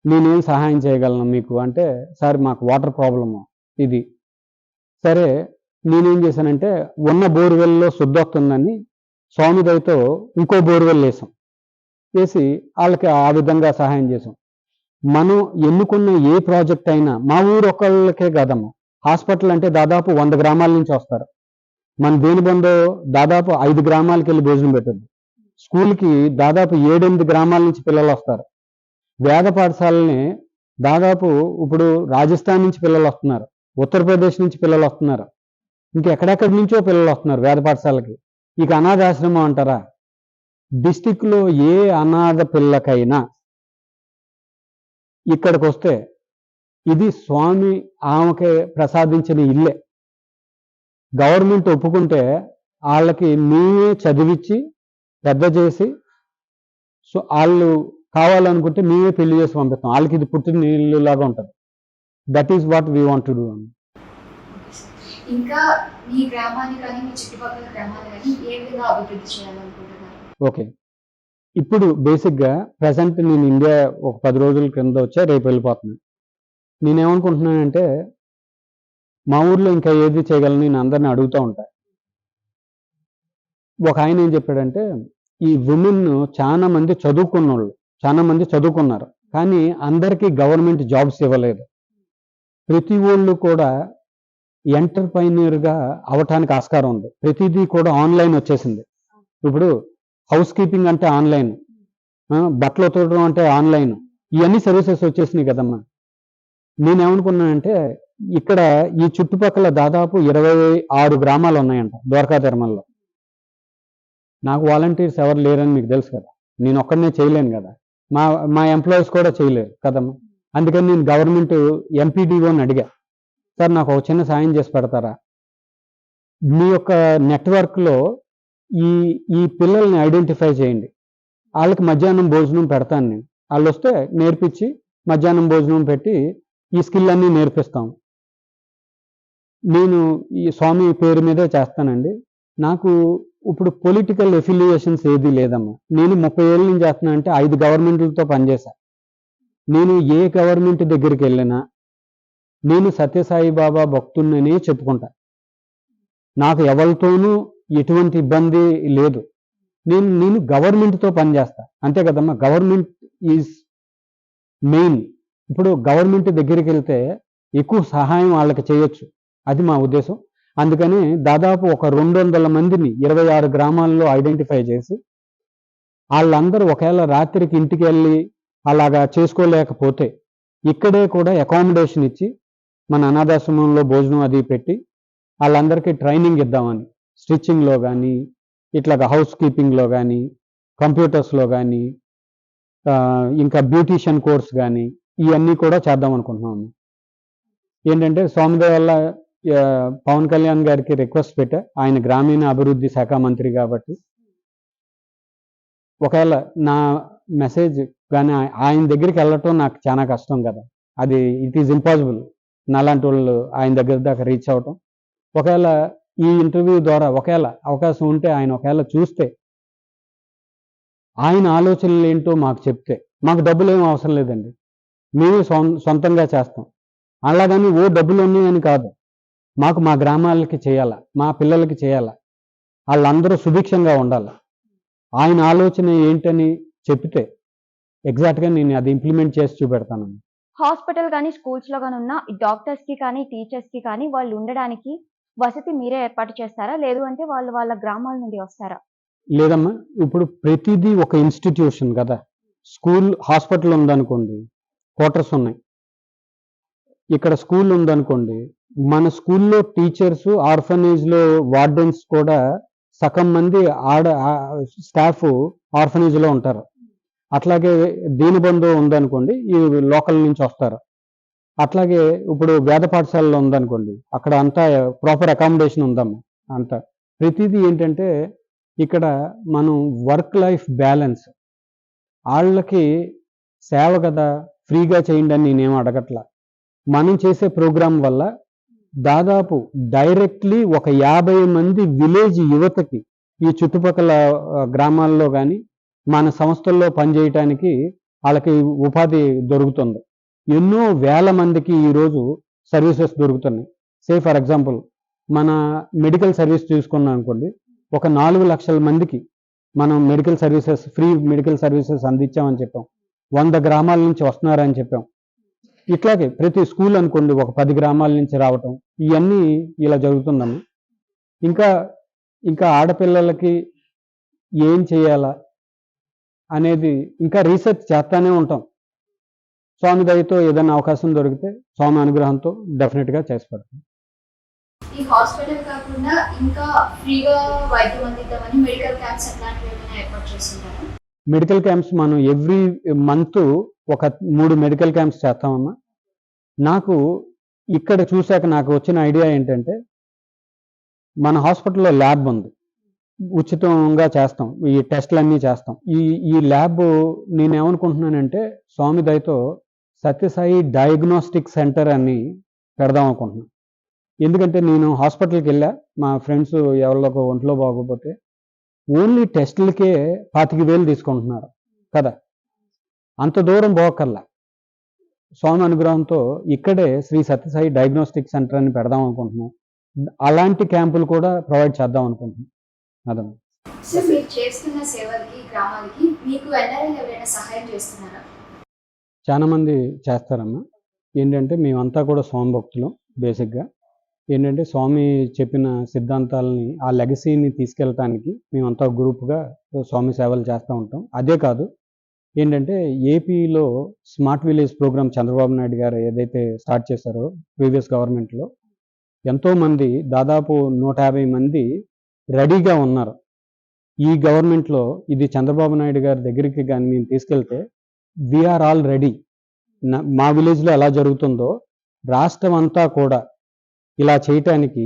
నేనేం సహాయం చేయగలను మీకు అంటే, సార్ మాకు వాటర్ ప్రాబ్లము ఇది. సరే నేనేం చేశానంటే ఉన్న బోర్వెల్లో శుద్ధ వస్తుందని స్వామి దయతో ఇంకో బోర్వెల్ వేసి వాళ్ళకి ఆ విధంగా సహాయం చేసాం. మనం ఎన్నుకున్న ఏ ప్రాజెక్ట్ అయినా మా ఊరు ఒకళ్ళకే కాదమ్మా, హాస్పిటల్ అంటే దాదాపు 100 గ్రామాల నుంచి వస్తారు. మన దేనిబందో దాదాపు 5 గ్రామాలకు వెళ్ళి భోజనం పెట్టద్దు. స్కూల్కి దాదాపు 7-8 గ్రామాల నుంచి పిల్లలు వస్తారు. వేద పాఠశాలని దాదాపు ఇప్పుడు రాజస్థాన్ నుంచి పిల్లలు వస్తున్నారు, ఉత్తరప్రదేశ్ నుంచి పిల్లలు వస్తున్నారు, ఇంకెక్కడెక్కడి నుంచో పిల్లలు వస్తున్నారు వేద పాఠశాలకి. ఇక అనాథాశ్రమం అంటారా? డిస్టిక్లో ఏ అనాథ పిల్లకైనా ఇక్కడికి వస్తే ఇది స్వామి ఆమెకి ప్రసాదించిన ఇల్లే. గవర్నమెంట్ ఒప్పుకుంటే వాళ్ళకి మేమే చదివించి పెద్ద చేసి, సో వాళ్ళు కావాలనుకుంటే మేమే పెళ్లి చేసి పంపిస్తాం. వాళ్ళకి ఇది పుట్టిన ఇల్లు లాగా ఉంటుంది. That is what we want to do. ఇంకా మీ గ్రామాన్ని కానీ మీ చుట్టుపక్కల గ్రామాన్ని కానీ ఏ విధంగా అభివృద్ధి చేయాలనుకుంటున్నారు? ఓకే, ఇప్పుడు బేసిక్గా ప్రజెంట్ నేను ఇండియా ఒక 10 రోజుల క్రింద వచ్చా, రేపు వెళ్ళిపోతున్నాను. నేనేమనుకుంటున్నానంటే మా ఊర్లో ఇంకా ఏది చేయగలను నేను అందరిని అడుగుతూ ఉంటా. ఒక ఆయన ఏం చెప్పాడంటే, ఈ ఉమెన్ చాలా మంది చదువుకున్నారు కానీ అందరికీ గవర్నమెంట్ జాబ్స్ ఇవ్వలేదు. ప్రతి ఊళ్ళు కూడా ఎంటర్ప్రైనర్గా అవటానికి ఆస్కారం ఉంది. ప్రతిదీ కూడా ఆన్లైన్ వచ్చేసింది. ఇప్పుడు హౌస్ కీపింగ్ అంటే ఆన్లైన్, బట్టలు ఉతకడం అంటే ఆన్లైన్, ఇవన్నీ సర్వీసెస్ వచ్చేసినాయి కదమ్మా. నేనేమనుకున్నానంటే ఇక్కడ ఈ చుట్టుపక్కల దాదాపు 26 గ్రామాలు ఉన్నాయంట ద్వారకా తిరుమలలో. నాకు వాలంటీర్స్ ఎవరు లేరని మీకు తెలుసు కదా, నేను ఒక్కడనే చేయలేను కదా, మా ఎంప్లాయీస్ కూడా చేయలేరు కదమ్మా. అందుకని నేను గవర్నమెంట్ ఎంపీడీఓని అడిగా, సార్ నాకు ఒక చిన్న సాయం చేసి పెడతారా? మీ యొక్క నెట్వర్క్లో ఈ పిల్లల్ని ఐడెంటిఫై చేయండి, వాళ్ళకి మధ్యాహ్నం భోజనం పెడతాను నేను, వాళ్ళు వస్తే నేర్పించి మధ్యాహ్నం భోజనం పెట్టి ఈ స్కిల్ అన్నీ నేర్పిస్తాం. నేను ఈ స్వామి పేరు మీదే చేస్తానండి. నాకు ఇప్పుడు పొలిటికల్ ఎఫిలియేషన్స్ ఏది లేదమ్మా. నేను 30 ఏళ్ళ నుంచి చేస్తున్నా అంటే 5 గవర్నమెంట్లతో పనిచేశా. నేను ఏ గవర్నమెంట్ దగ్గరికి వెళ్ళినా నేను సత్యసాయి బాబా భక్తున్ననే చెప్పుకుంటా. నాకు ఎవరితోనూ ఎటువంటి ఇబ్బంది లేదు. నేను గవర్నమెంట్తో పనిచేస్తా, అంతే కదమ్మా. Government is main. ఇప్పుడు గవర్నమెంట్ దగ్గరికి వెళ్తే ఎక్కువ సహాయం వాళ్ళకి చేయొచ్చు, అది మా ఉద్దేశం. అందుకని దాదాపు ఒక 200 మందిని 26 గ్రామాల్లో ఐడెంటిఫై చేసి, వాళ్ళందరూ ఒకవేళ రాత్రికి ఇంటికి వెళ్ళి అలాగా చేసుకోలేకపోతే ఇక్కడే కూడా అకామిడేషన్ ఇచ్చి మన అనాథాశ్రమంలో భోజనం అది పెట్టి వాళ్ళందరికీ ట్రైనింగ్ ఇద్దామని, స్టిచ్చింగ్లో కానీ ఇట్లాగా హౌస్ కీపింగ్లో కానీ కంప్యూటర్స్లో కానీ ఇంకా బ్యూటీషియన్ కోర్స్ కానీ ఇవన్నీ కూడా చేద్దాం అనుకుంటున్నాము. ఏంటంటే స్వామిదయ వల్ల పవన్ కళ్యాణ్ గారికి రిక్వెస్ట్ పెట్టా, ఆయన గ్రామీణ అభివృద్ధి శాఖ మంత్రి కాబట్టి ఒకవేళ నా మెసేజ్ కానీ ఆయన దగ్గరికి వెళ్ళటం నాకు చాలా కష్టం కదా, అది ఇట్ ఈజ్ ఇంపాసిబుల్ నాలాంటి వాళ్ళు ఆయన దగ్గర దాకా రీచ్ అవటం. ఒకవేళ ఈ ఇంటర్వ్యూ ద్వారా ఒకవేళ అవకాశం ఉంటే ఆయన ఒకవేళ చూస్తే ఆయన ఆలోచనలు ఏంటో మాకు చెప్తే, మాకు డబ్బులు ఏం అవసరం లేదండి, మేమే సొంతంగా చేస్తాం. అలాగని ఓ డబ్బులు ఉన్నాయని కాదు, మాకు మా గ్రామాలకి చేయాలా, మా పిల్లలకి చేయాలా, వాళ్ళందరూ సుభిక్షంగా ఉండాలి, ఆయన ఆలోచన ఏంటని చెప్తే ఎగ్జాక్ట్గా నేను అది ఇంప్లిమెంట్ చేసి చూపెడతాను. హాస్పిటల్ కానీ స్కూల్స్ లో కానీ ఉన్న డాక్టర్స్ కి కానీ టీచర్స్ కి కానీ వాళ్ళు ఉండడానికి వసతి మీరే ఏర్పాటు చేస్తారా, లేదు అంటే వాళ్ళు వాళ్ళ గ్రామాల నుండి వస్తారా? లేదమ్మా, ఇప్పుడు ప్రతిదీ ఒక ఇన్స్టిట్యూషన్ కదా. స్కూల్ హాస్పిటల్ ఉందనుకోండి, క్వార్టర్స్ ఉన్నాయి. ఇక్కడ స్కూల్ ఉందనుకోండి, మన స్కూల్లో టీచర్స్, ఆర్ఫనేజ్లో వార్డెన్స్ కూడా సగం మంది స్టాఫ్ ఆర్ఫనేజ్లో ఉంటారు. అట్లాగే దీనబంధు ఉందనుకోండి, ఈ లోకల్ నుంచి వస్తారు. అట్లాగే ఇప్పుడు వేద పాఠశాలలో ఉందనుకోండి, అక్కడ అంతా ప్రాపర్ అకామిడేషన్ ఉందమ్మా. అంతా ప్రతిదీ ఏంటంటే ఇక్కడ మనం వర్క్ లైఫ్ బ్యాలెన్స్, వాళ్ళకి సేవ కదా, ఫ్రీగా చేయండి అని నేనేం అడగట్లా. మనం చేసే ప్రోగ్రాం వల్ల దాదాపు డైరెక్ట్లీ ఒక 50 మంది విలేజ్ యువతకి ఈ చుట్టుపక్కల గ్రామాల్లో కానీ మన సంస్థల్లో పనిచేయటానికి వాళ్ళకి ఉపాధి దొరుకుతుంది. ఎన్నో వేల మందికి ఈరోజు సర్వీసెస్ దొరుకుతున్నాయి. సే ఫర్ ఎగ్జాంపుల్ మన మెడికల్ సర్వీస్ చూసుకున్నాం అనుకోండి, ఒక 4 లక్షల మందికి మనం medical services, free medical services అందించామని చెప్పాం. 100 గ్రామాల నుంచి వస్తున్నారని చెప్పాం. ఇట్లాగే ప్రతి స్కూల్ అనుకోండి ఒక 10 గ్రామాల నుంచి రావటం, ఇవన్నీ ఇలా జరుగుతుందమ్మా. ఇంకా ఇంకా ఆడపిల్లలకి ఏం చేయాలా అనేది ఇంకా రీసెర్చ్ చేస్తానే ఉంటాం. స్వామి దయతో ఏదైనా అవకాశం దొరికితే స్వామి అనుగ్రహంతో డెఫినెట్గా చేసి పెడతాం. ఈ హాస్పిటల్ కాకుండా ఇంకా ఫ్రీగా వైద్యం అందిద్దామని మెడికల్ క్యాంప్స్ అట్లాంటివి ఏమైనా ఏర్పాటు చేస్తుంటారా? మెడికల్ క్యాంప్స్ మనం ఎవ్రీ మంత్ ఒక 3 మెడికల్ క్యాంప్స్ చేస్తామమ్మా. నాకు ఇక్కడ చూశాక నాకు వచ్చిన ఐడియా ఏంటంటే, మన హాస్పిటల్లో ల్యాబ్ ఉంది, ఉచితంగా చేస్తాం, ఈ టెస్టులన్నీ చేస్తాం. ఈ ల్యాబ్ నేనేమనుకుంటున్నానంటే స్వామి దయతో సత్యసాయి డయాగ్నోస్టిక్ సెంటర్ అని పెడదాం అనుకుంటున్నాను. ఎందుకంటే నేను హాస్పిటల్కి వెళ్ళా, మా ఫ్రెండ్స్ ఎవరిలోకి ఒంట్లో బాగోపోతే ఓన్లీ టెస్టులకే 25,000 తీసుకుంటున్నారు కదా. అంత దూరం పోకల్లా స్వామి అనుగ్రహంతో ఇక్కడే శ్రీ సత్యసాయి డయాగ్నోస్టిక్ సెంటర్ అని పెడదాం అనుకుంటున్నాం. అలాంటి క్యాంపులు కూడా ప్రొవైడ్ చేద్దాం అనుకుంటున్నాం. అదమ్మా. సో మీరు చేస్తున్న సేవలకి గ్రామాలకి మీకు ఎన్ఆర్ఐలు ఎవరైనా సహాయం చేస్తున్నారా? చాలా మంది చేస్తారమ్మా. ఏంటంటే మేమంతా కూడా స్వామి భక్తులం. బేసిక్గా ఏంటంటే స్వామి చెప్పిన సిద్ధాంతాలని, ఆ లెగసీని తీసుకెళ్ళటానికి మేమంతా గ్రూప్గా స్వామి సేవలు చేస్తూ ఉంటాం. అదే కాదు, ఏంటంటే ఏపీలో smart village program Chandrababu Naidu గారు ఏదైతే స్టార్ట్ చేశారో ప్రీవియస్ గవర్నమెంట్లో, ఎంతోమంది దాదాపు 150 మంది రెడీగా ఉన్నారు. ఈ గవర్నమెంట్లో ఇది చంద్రబాబు నాయుడు గారి దగ్గరికి కానీ మేము తీసుకెళ్తే వీఆర్ ఆల్ రెడీ. మా విలేజ్లో ఎలా జరుగుతుందో రాష్ట్రం అంతా కూడా ఇలా చేయటానికి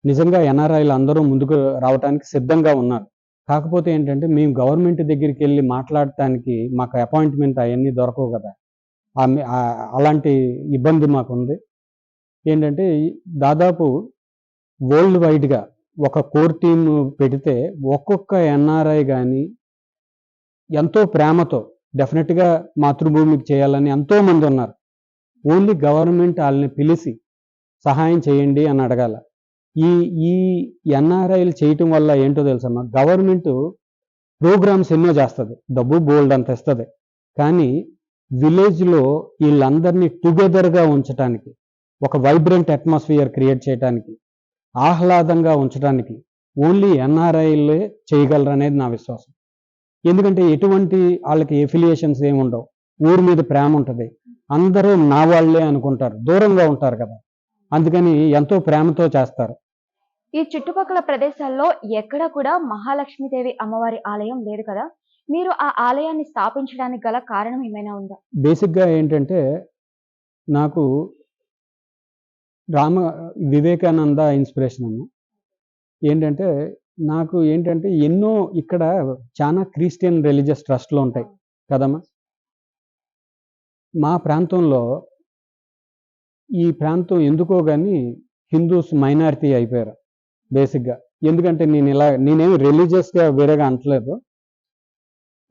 నిజంగా ఎన్ఆర్ఐలు అందరూ ముందుకు రావడానికి సిద్ధంగా ఉన్నారు. కాకపోతే ఏంటంటే మేము గవర్నమెంట్ దగ్గరికి వెళ్ళి మాట్లాడటానికి మాకు అపాయింట్మెంట్ అవన్నీ దొరకవు కదా. అలాంటి ఇబ్బంది మాకు ఉంది. ఏంటంటే దాదాపు వరల్డ్ వైడ్గా ఒక కోర్ టీమ్ పెడితే ఒక్కొక్క ఎన్ఆర్ఐ కానీ ఎంతో ప్రేమతో డెఫినెట్గా మాతృభూమికి చేయాలని ఎంతోమంది ఉన్నారు. ఓన్లీ గవర్నమెంట్ వాళ్ళని పిలిచి సహాయం చేయండి అని అడగాల. ఈ ఎన్ఆర్ఐలు చేయటం వల్ల ఏంటో తెలుసమ్మా, గవర్నమెంట్ ప్రోగ్రామ్స్ ఎన్నో చేస్తుంది, డబ్బు బోల్డ్ అంత ఇస్తుంది, కానీ విలేజ్లో వీళ్ళందరినీ టుగెదర్గా ఉంచడానికి, ఒక వైబ్రెంట్ అట్మాస్ఫియర్ క్రియేట్ చేయడానికి, ఆహ్లాదంగా ఉంచడానికి ఓన్లీ ఎన్ఆర్ఐలే చేయగలరు అనేది నా విశ్వాసం. ఎందుకంటే ఎటువంటి వాళ్ళకి ఎఫిలియేషన్స్ ఏమి ఉండవు, ఊరి మీద ప్రేమ ఉంటుంది, అందరూ నా వాళ్ళే అనుకుంటారు, దూరంగా ఉంటారు కదా, అందుకని ఎంతో ప్రేమతో చేస్తారు. ఈ చుట్టుపక్కల ప్రదేశాల్లో ఎక్కడ కూడా మహాలక్ష్మీదేవి అమ్మవారి ఆలయం లేదు కదా, మీరు ఆ ఆలయాన్ని స్థాపించడానికి గల కారణం ఏమైనా ఉందా? బేసిక్గా ఏంటంటే నాకు రామ వివేకానంద ఇన్స్పిరేషన్ అమ్మ. ఏంటంటే నాకు ఏంటంటే ఎన్నో ఇక్కడ చాలా క్రిస్టియన్ రిలీజియస్ ట్రస్ట్లు ఉంటాయి కదమ్మా. మా ప్రాంతంలో ఈ ప్రాంతం ఎందుకో కానీ హిందూస్ మైనారిటీ అయిపోయారు బేసిక్గా. ఎందుకంటే నేనేమి రిలీజియస్గా వేరేగా అంటలేదు.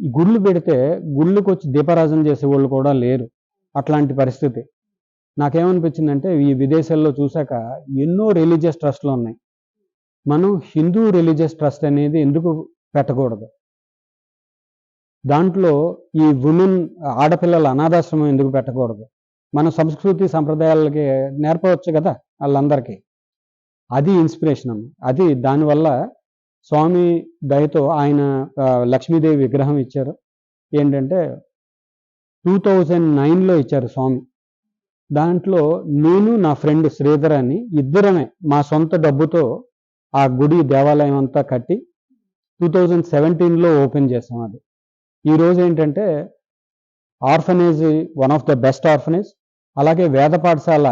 ఈ గుళ్ళు పెడితే గుళ్ళకి వచ్చి దీపారాజన చేసేవాళ్ళు కూడా లేరు. అట్లాంటి పరిస్థితి. నాకేమనిపించిందంటే ఈ విదేశాల్లో చూశాక ఎన్నో రిలీజియస్ ట్రస్ట్లు ఉన్నాయి. మనం హిందూ రిలీజియస్ ట్రస్ట్ అనేది ఎందుకు పెట్టకూడదు? దాంట్లో ఈ ఉమెన్ ఆడపిల్లల అనాథాశ్రమం ఎందుకు పెట్టకూడదు? మన సంస్కృతి సంప్రదాయాలకి నేర్పవచ్చు కదా వాళ్ళందరికీ. అది ఇన్స్పిరేషన్ అమ్మ. అది దానివల్ల స్వామి దయతో ఆయన లక్ష్మీదేవి విగ్రహం ఇచ్చారు. ఏంటంటే 2009లో ఇచ్చారు స్వామి. దాంట్లో నేను నా ఫ్రెండ్ శ్రీధర్ అని ఇద్దరమే మా సొంత డబ్బుతో ఆ గుడి దేవాలయం అంతా కట్టి 2017లో ఓపెన్ చేసాం. అది ఈరోజు ఏంటంటే orphanage, one of the best orphanage. అలాగే వేద పాఠశాల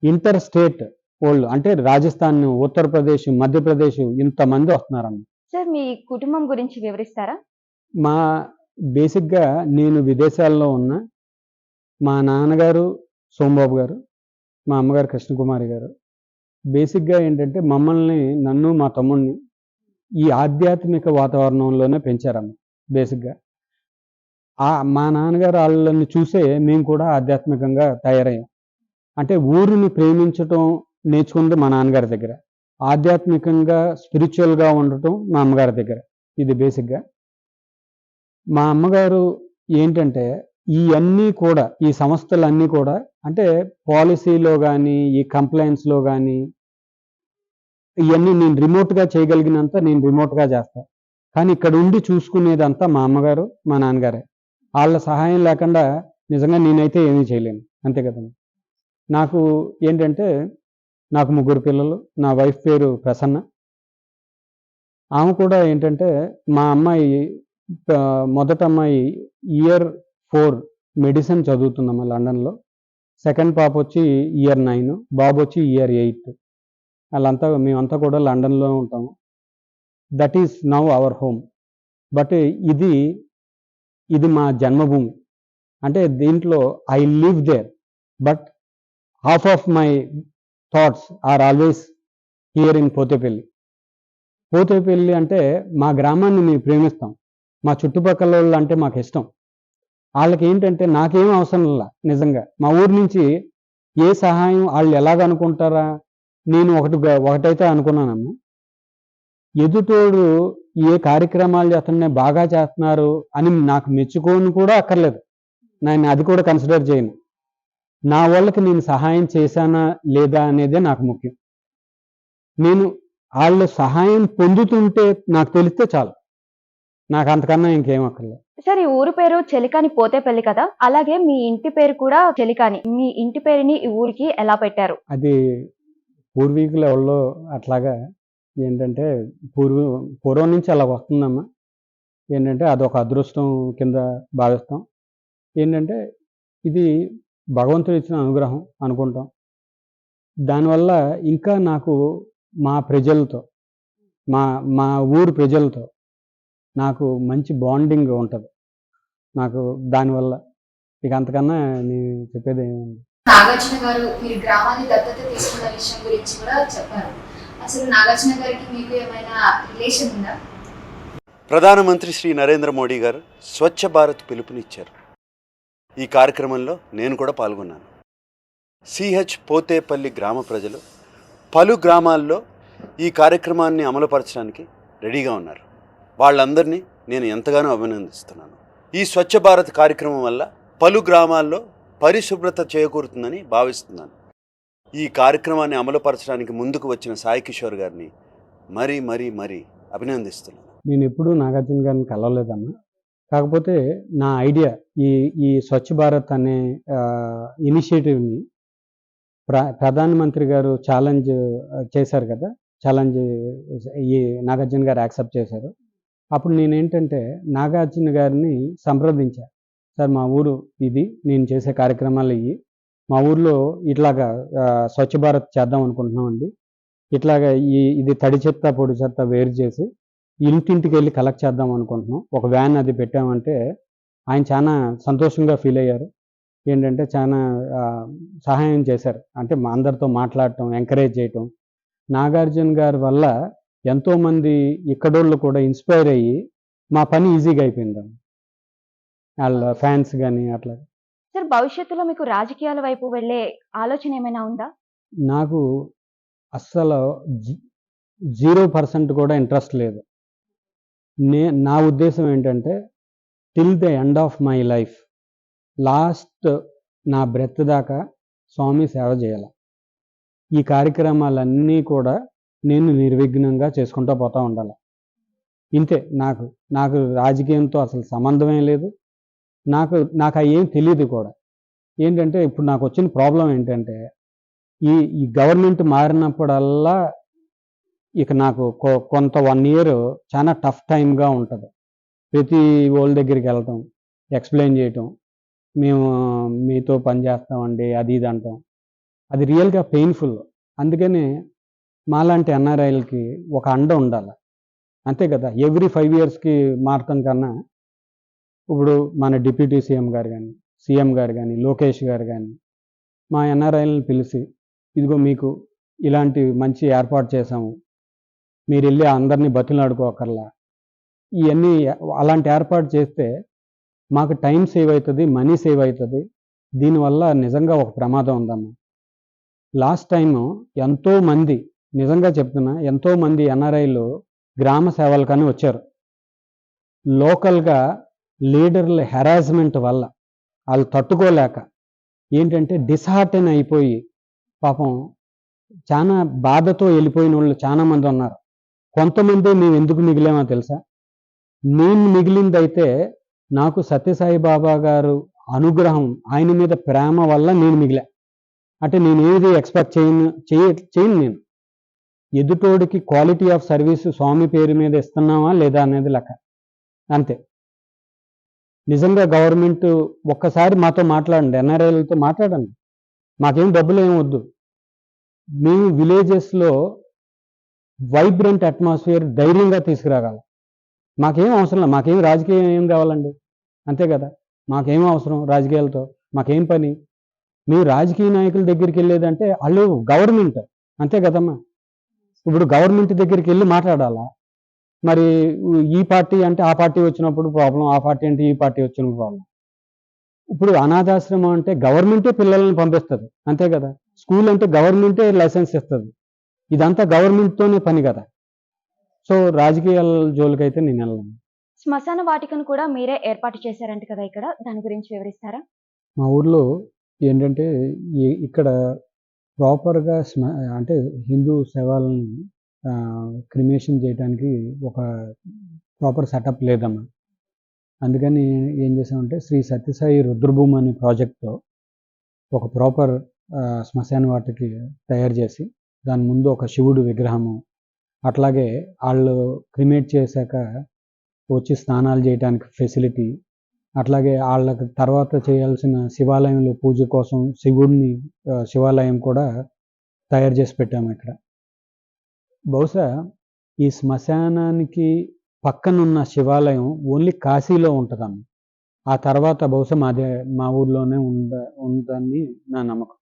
ఇంటర్ స్టేట్ వాళ్ళు, అంటే రాజస్థాన్, ఉత్తరప్రదేశ్, మధ్యప్రదేశ్ ఇంతమంది వస్తున్నారన్న. సార్ మీ కుటుంబం గురించి వివరిస్తారా? మా బేసిక్గా నేను విదేశాల్లో ఉన్న మా నాన్నగారు సోమబాబు గారు, మా అమ్మగారు కృష్ణకుమారి గారు. బేసిక్గా ఏంటంటే మమ్మల్ని, నన్ను మా తమ్ముడిని ఈ ఆధ్యాత్మిక వాతావరణంలోనే పెంచారమ్మ. బేసిక్గా మా నాన్నగారు వాళ్ళని చూసే మేము కూడా ఆధ్యాత్మికంగా తయారయ్యాం. అంటే ఊరిని ప్రేమించటం నేర్చుకుంది మా నాన్నగారి దగ్గర, ఆధ్యాత్మికంగా స్పిరిచువల్గా ఉండటం మా అమ్మగారి దగ్గర. ఇది బేసిక్గా. మా అమ్మగారు ఏంటంటే ఇవన్నీ కూడా, ఈ సంస్థలన్నీ కూడా అంటే పాలసీలో కానీ ఈ కంప్లైంట్స్లో కానీ ఇవన్నీ నేను రిమోట్గా చేయగలిగినంత నేను రిమోట్గా చేస్తాను. కానీ ఇక్కడ ఉండి చూసుకునేదంతా మా అమ్మగారు మా నాన్నగారే. వాళ్ళ సహాయం లేకుండా నిజంగా నేనైతే ఏమీ చేయలేను. అంతే కదండి. నాకు ఏంటంటే నాకు 3 పిల్లలు. నా వైఫ్ పేరు ప్రసన్న. ఆమె కూడా ఏంటంటే మా అమ్మాయి మొదట అమ్మాయి ఇయర్ 4 మెడిసిన్ చదువుతుందమ్మా లండన్లో. సెకండ్ పాప వచ్చి ఇయర్ 9, బాబు వచ్చి ఇయర్ 8. మేమంతా కూడా లండన్లో ఉంటాము. That is now our home. But ఇది మా జన్మభూమి. అంటే దీంట్లో I live there, but half of my thoughts are always here in Pothepalli. Pothepalli అంటే మా గ్రామాన్ని మేము ప్రేమిస్తాం. మా చుట్టుపక్కల వాళ్ళు అంటే మాకు ఇష్టం. వాళ్ళకి ఏంటంటే నాకేం అవసరం లేదు నిజంగా. మా ఊరి నుంచి ఏ సహాయం వాళ్ళు ఎలాగనుకుంటారా, నేను ఒకటైతే అనుకున్నానమ్మా, ఎదుటోడు ఏ కార్యక్రమాలు చేస్తున్నా బాగా చేస్తున్నారు అని నాకు మెచ్చుకోని కూడా అక్కర్లేదు. నేను అది కూడా కన్సిడర్ చేయను. నా వాళ్ళకి నేను సహాయం చేశానా లేదా అనేదే నాకు ముఖ్యం. నేను వాళ్ళు సహాయం పొందుతుంటే నాకు తెలిస్తే చాలు. నాకు అంతకన్నా ఇంకేం అక్కర్లేదు. సార్ ఈ ఊరు పేరు చెలికాని పోతేపల్లి కదా, అలాగే మీ ఇంటి పేరు కూడా చెలికాని. మీ ఇంటి పేరుని ఈ ఊరికి ఎలా పెట్టారు? అది పూర్వీకులు ఎవరో అట్లాగా ఏంటంటే పూర్వం నుంచి అలా వస్తుందమ్మా. ఏంటంటే అదొక అదృష్టం కింద భావిస్తాం. ఏంటంటే ఇది భగవంతుడు ఇచ్చిన అనుగ్రహం అనుకుంటాం. దానివల్ల ఇంకా నాకు మా ప్రజలతో, మా ఊరు ప్రజలతో నాకు మంచి బాండింగ్ ఉంటుంది. నాకు దానివల్ల ఇక అంతకన్నా నేను చెప్పేది ఏముంది. నాగార్జున గారు మీరు గ్రామాన్ని దత్తత తీసుకున్న విషయం గురించి కూడా చెప్పారు. అసలు నాగార్జున గారికి మీకు ఏమైనా రిలేషన్ ఉందా? ప్రధానమంత్రి శ్రీ నరేంద్ర మోడీ గారు స్వచ్ఛ భారత్ పిలుపునిచ్చారు. ఈ కార్యక్రమంలో నేను కూడా పాల్గొన్నాను. సిహెచ్ పోతేపల్లి గ్రామ ప్రజలు పలు గ్రామాల్లో ఈ కార్యక్రమాన్ని అమలుపరచడానికి రెడీగా ఉన్నారు. వాళ్ళందరినీ నేను ఎంతగానో అభినందిస్తున్నాను. ఈ స్వచ్ఛ భారత్ కార్యక్రమం వల్ల పలు గ్రామాల్లో పరిశుభ్రత చేకూరుతుందని భావిస్తున్నాను. ఈ కార్యక్రమాన్ని అమలుపరచడానికి ముందుకు వచ్చిన సాయి కిషోర్ గారిని మరీ మరీ మరీ అభినందిస్తున్నాను. నేను ఎప్పుడూ నాగార్జున గారిని కలవలేదమ్మా. కాకపోతే నా ఐడియా ఈ స్వచ్ఛ భారత్ అనే ఇనిషియేటివ్ని ప్రధానమంత్రి గారు ఛాలెంజ్ చేశారు కదా, ఛాలెంజ్ ఈ నాగార్జున గారు యాక్సెప్ట్ చేశారు. అప్పుడు నేనేంటంటే నాగార్జున గారిని సంప్రదించా. సార్ మా ఊరు ఇది, నేను చేసే కార్యక్రమాలు ఇవి, మా ఊర్లో ఇట్లాగా స్వచ్ఛ భారత్ చేద్దాం అనుకుంటున్నామండి. ఇట్లాగా ఇది తడి చెత్త, పొడి చెత్త వేరు చేసి ఇంటింటికి వెళ్ళి కలెక్ట్ చేద్దాం అనుకుంటున్నాం. ఒక వ్యాన్ అది పెట్టామంటే ఆయన చాలా సంతోషంగా ఫీల్ అయ్యారు. ఏంటంటే చాలా సహాయం చేశారు. అంటే మా అందరితో మాట్లాడటం, ఎంకరేజ్ చేయటం. నాగార్జున గారి వల్ల ఎంతోమంది ఇక్కడోళ్ళు కూడా ఇన్స్పైర్ అయ్యి మా పని ఈజీగా అయిపోయిందండి. వాళ్ళ ఫ్యాన్స్ కానీ అట్లా. సార్, భవిష్యత్తులో మీకు రాజకీయాల వైపు వెళ్ళే ఆలోచన ఏమైనా ఉందా? నాకు అస్సలు 0% కూడా ఇంట్రెస్ట్ లేదు. నా ఉద్దేశం ఏంటంటే till the end of my life, last నా బ్రెత్ దాకా స్వామి సేవ చేయాలి. ఈ కార్యక్రమాలన్నీ కూడా నేను నిర్విఘ్నంగా చేసుకుంటూ పోతూ ఉండాలి. ఇంతే. నాకు రాజకీయంతో అసలు సంబంధమే లేదు. నాకు ఏం తెలియదు కూడా. ఏంటంటే ఇప్పుడు నాకు వచ్చిన ప్రాబ్లం ఏంటంటే ఈ గవర్నమెంట్ మారినప్పుడల్లా ఇక నాకు కొంత 1 ఇయర్ చాలా టఫ్ టైమ్గా ఉంటుంది. ప్రతి వాళ్ళ దగ్గరికి వెళ్ళటం, ఎక్స్ప్లెయిన్ చేయటం, మేము మీతో పని చేస్తామండి అది ఇది అంటాం. అది రియల్గా పెయిన్ఫుల్. అందుకని మాలాంటి ఎన్ఆర్ఐలకి ఒక అండ ఉండాలి. అంతే కదా. ఎవ్రీ 5 ఇయర్స్కి మారటం కన్నా ఇప్పుడు మన డిప్యూటీ సీఎం గారు కానీ, సీఎం గారు కానీ, లోకేష్ గారు కానీ మా ఎన్ఆర్ఐలను పిలిచి ఇదిగో మీకు ఇలాంటి మంచి ఏర్పాటు చేశాము, మీరు వెళ్ళి అందరినీ బతిలాడుకోకర్లా, ఇవన్నీ అలాంటి ఏర్పాటు చేస్తే మాకు టైం సేవ్ అవుతుంది, మనీ సేవ్ అవుతుంది. దీనివల్ల నిజంగా ఒక ప్రమాదం ఉందమ్మా. లాస్ట్ టైము ఎంతోమంది, నిజంగా చెప్తున్నా, ఎంతోమంది ఎన్ఆర్ఐలు గ్రామ సేవలకని వచ్చారు. లోకల్గా లీడర్ల హెరాస్మెంట్ వల్ల వాళ్ళు తట్టుకోలేక ఏంటంటే డిస్హార్టన్ అయిపోయి పాపం చాలా బాధతో వెళ్ళిపోయిన వాళ్ళు చాలామంది ఉన్నారు. కొంతమంది మేము ఎందుకు మిగిలామో తెలుసా? నేను మిగిలిందైతే నాకు సత్యసాయి బాబా గారు అనుగ్రహం, ఆయన మీద ప్రేమ వల్ల నేను మిగిలా. అంటే నేను ఏది ఎక్స్పెక్ట్ చేయను. నేను ఎదుటోడికి క్వాలిటీ ఆఫ్ సర్వీస్ స్వామి పేరు మీద ఇస్తున్నామా లేదా అనేది లెక్క. అంతే. నిజంగా గవర్నమెంట్ ఒక్కసారి మాతో మాట్లాడండి, ఎన్ఆర్ఐలతో మాట్లాడండి. మాకేం డబ్బులు ఏం వద్దు. మేము విలేజెస్లో వైబ్రెంట్ అట్మాస్ఫియర్ ధైర్యంగా తీసుకురాగలం. మాకేం అవసరం లేదు. మాకేం రాజకీయం ఏం కావాలండి? అంతే కదా. మాకేం అవసరం రాజకీయాలతో? మాకేం పని? మేము రాజకీయ నాయకుల దగ్గరికి వెళ్ళేదంటే వాళ్ళు గవర్నమెంట్. అంతే కదమ్మా. ఇప్పుడు గవర్నమెంట్ దగ్గరికి వెళ్ళి మాట్లాడాలా? మరి ఈ పార్టీ అంటే ఆ పార్టీ వచ్చినప్పుడు ప్రాబ్లం, ఆ పార్టీ అంటే ఈ పార్టీ వచ్చినప్పుడు ప్రాబ్లం. ఇప్పుడు అనాథాశ్రమం అంటే గవర్నమెంటే పిల్లల్ని పంపిస్తుంది. అంతే కదా. స్కూల్ అంటే గవర్నమెంటే లైసెన్స్ ఇస్తుంది. ఇదంతా గవర్నమెంట్తోనే పని కదా. సో రాజకీయాల జోలికైతే నేను వెళ్ళను. శ్మశాన వాటికను కూడా మీరే ఏర్పాటు చేశారంట కదా ఇక్కడ, దాని గురించి వివరిస్తారా? మా ఊర్లో ఏంటంటే ఇక్కడ ప్రాపర్గా అంటే హిందూ శవాలని క్రిమేషన్ చేయడానికి ఒక ప్రాపర్ సెటప్ లేదమ్మా. అందుకని ఏం చేసామంటే శ్రీ సత్యసాయి రుద్రభూమి అనే ప్రాజెక్ట్తో ఒక ప్రాపర్ శ్మశాన వాటికి తయారు చేసి దాని ముందు ఒక శివుడు విగ్రహము, అట్లాగే వాళ్ళు క్రిమేట్ చేశాక వచ్చి స్నానాలు చేయడానికి ఫెసిలిటీ, అట్లాగే వాళ్ళకి తర్వాత చేయాల్సిన శివాలయంలో పూజ కోసం శివుడిని శివాలయం కూడా తయారు చేసి పెట్టాము ఇక్కడ. బహుశా ఈ శ్మశానానికి పక్కనున్న శివాలయం ఓన్లీ కాశీలో ఉంటుందమ్మ. ఆ తర్వాత బహుశా మా ఊర్లోనే ఉందని నా నమ్మకం.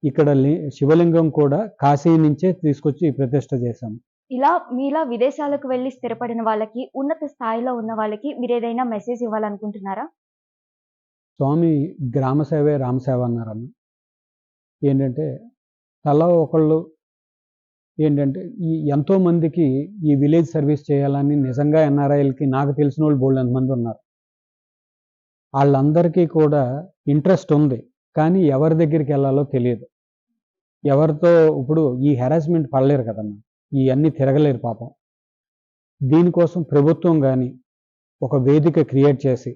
ఇక్కడ శివలింగం కూడా కాశీ నుంచే తీసుకొచ్చి ప్రతిష్ఠ చేశాము. మీలా విదేశాలకు వెళ్ళి స్థిరపడిన వాళ్ళకి, ఉన్నత స్థాయిలో ఉన్న వాళ్ళకి మీరు ఏదైనా మెసేజ్ ఇవ్వాలనుకుంటున్నారా? స్వామి గ్రామ సేవే రామసేవ అన్నారన్న. ఏంటంటే తలా ఒకళ్ళు ఏంటంటే ఎంతోమందికి ఈ విలేజ్ సర్వీస్ చేయాలని నిజంగా ఎన్ఆర్ఐలకి నాకు తెలిసిన వాళ్ళు బోల్డ్ ఎంతమంది ఉన్నారు. వాళ్ళందరికీ కూడా ఇంట్రెస్ట్ ఉంది, కానీ ఎవరి దగ్గరికి వెళ్ళాలో తెలియదు. ఎవరితో ఇప్పుడు ఈ హెరాస్మెంట్ పడలేరు కదమ్మా, ఇవన్నీ తిరగలేరు పాపం. దీనికోసం ప్రభుత్వం కానీ ఒక వేదిక క్రియేట్ చేసి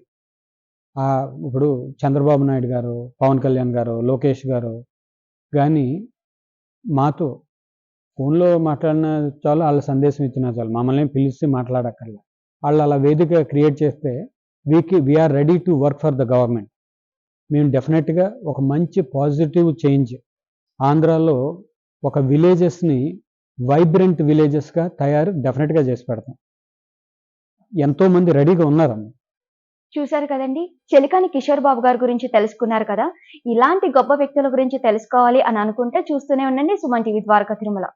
ఇప్పుడు చంద్రబాబు నాయుడు గారు, పవన్ కళ్యాణ్ గారు, లోకేష్ గారు కానీ మాతో ఫోన్లో మాట్లాడిన చాలు, వాళ్ళ సందేశం ఇచ్చినా చాలు, మమ్మల్ని పిలిచి మాట్లాడక్కర్లా. వాళ్ళు అలా వేదిక క్రియేట్ చేస్తే we are ready to work for the government. మేము డెఫినెట్గా ఒక మంచి పాజిటివ్ చేంజ్ ఆంధ్రాలో ఒక విలేజెస్ని వైబ్రెంట్ విలేజెస్గా డెఫినెట్గా చేసి పెడతాం. ఎంతోమంది రెడీగా ఉన్నారమ్మ. చూశారు కదండి, చెలికాని కిషోర్ బాబు గారి గురించి తెలుసుకున్నారు కదా. ఇలాంటి గొప్ప వ్యక్తుల గురించి తెలుసుకోవాలి అని అనుకుంటే చూస్తూనే ఉండండి సుమన్ టీవీ ద్వారకా తిరుమల.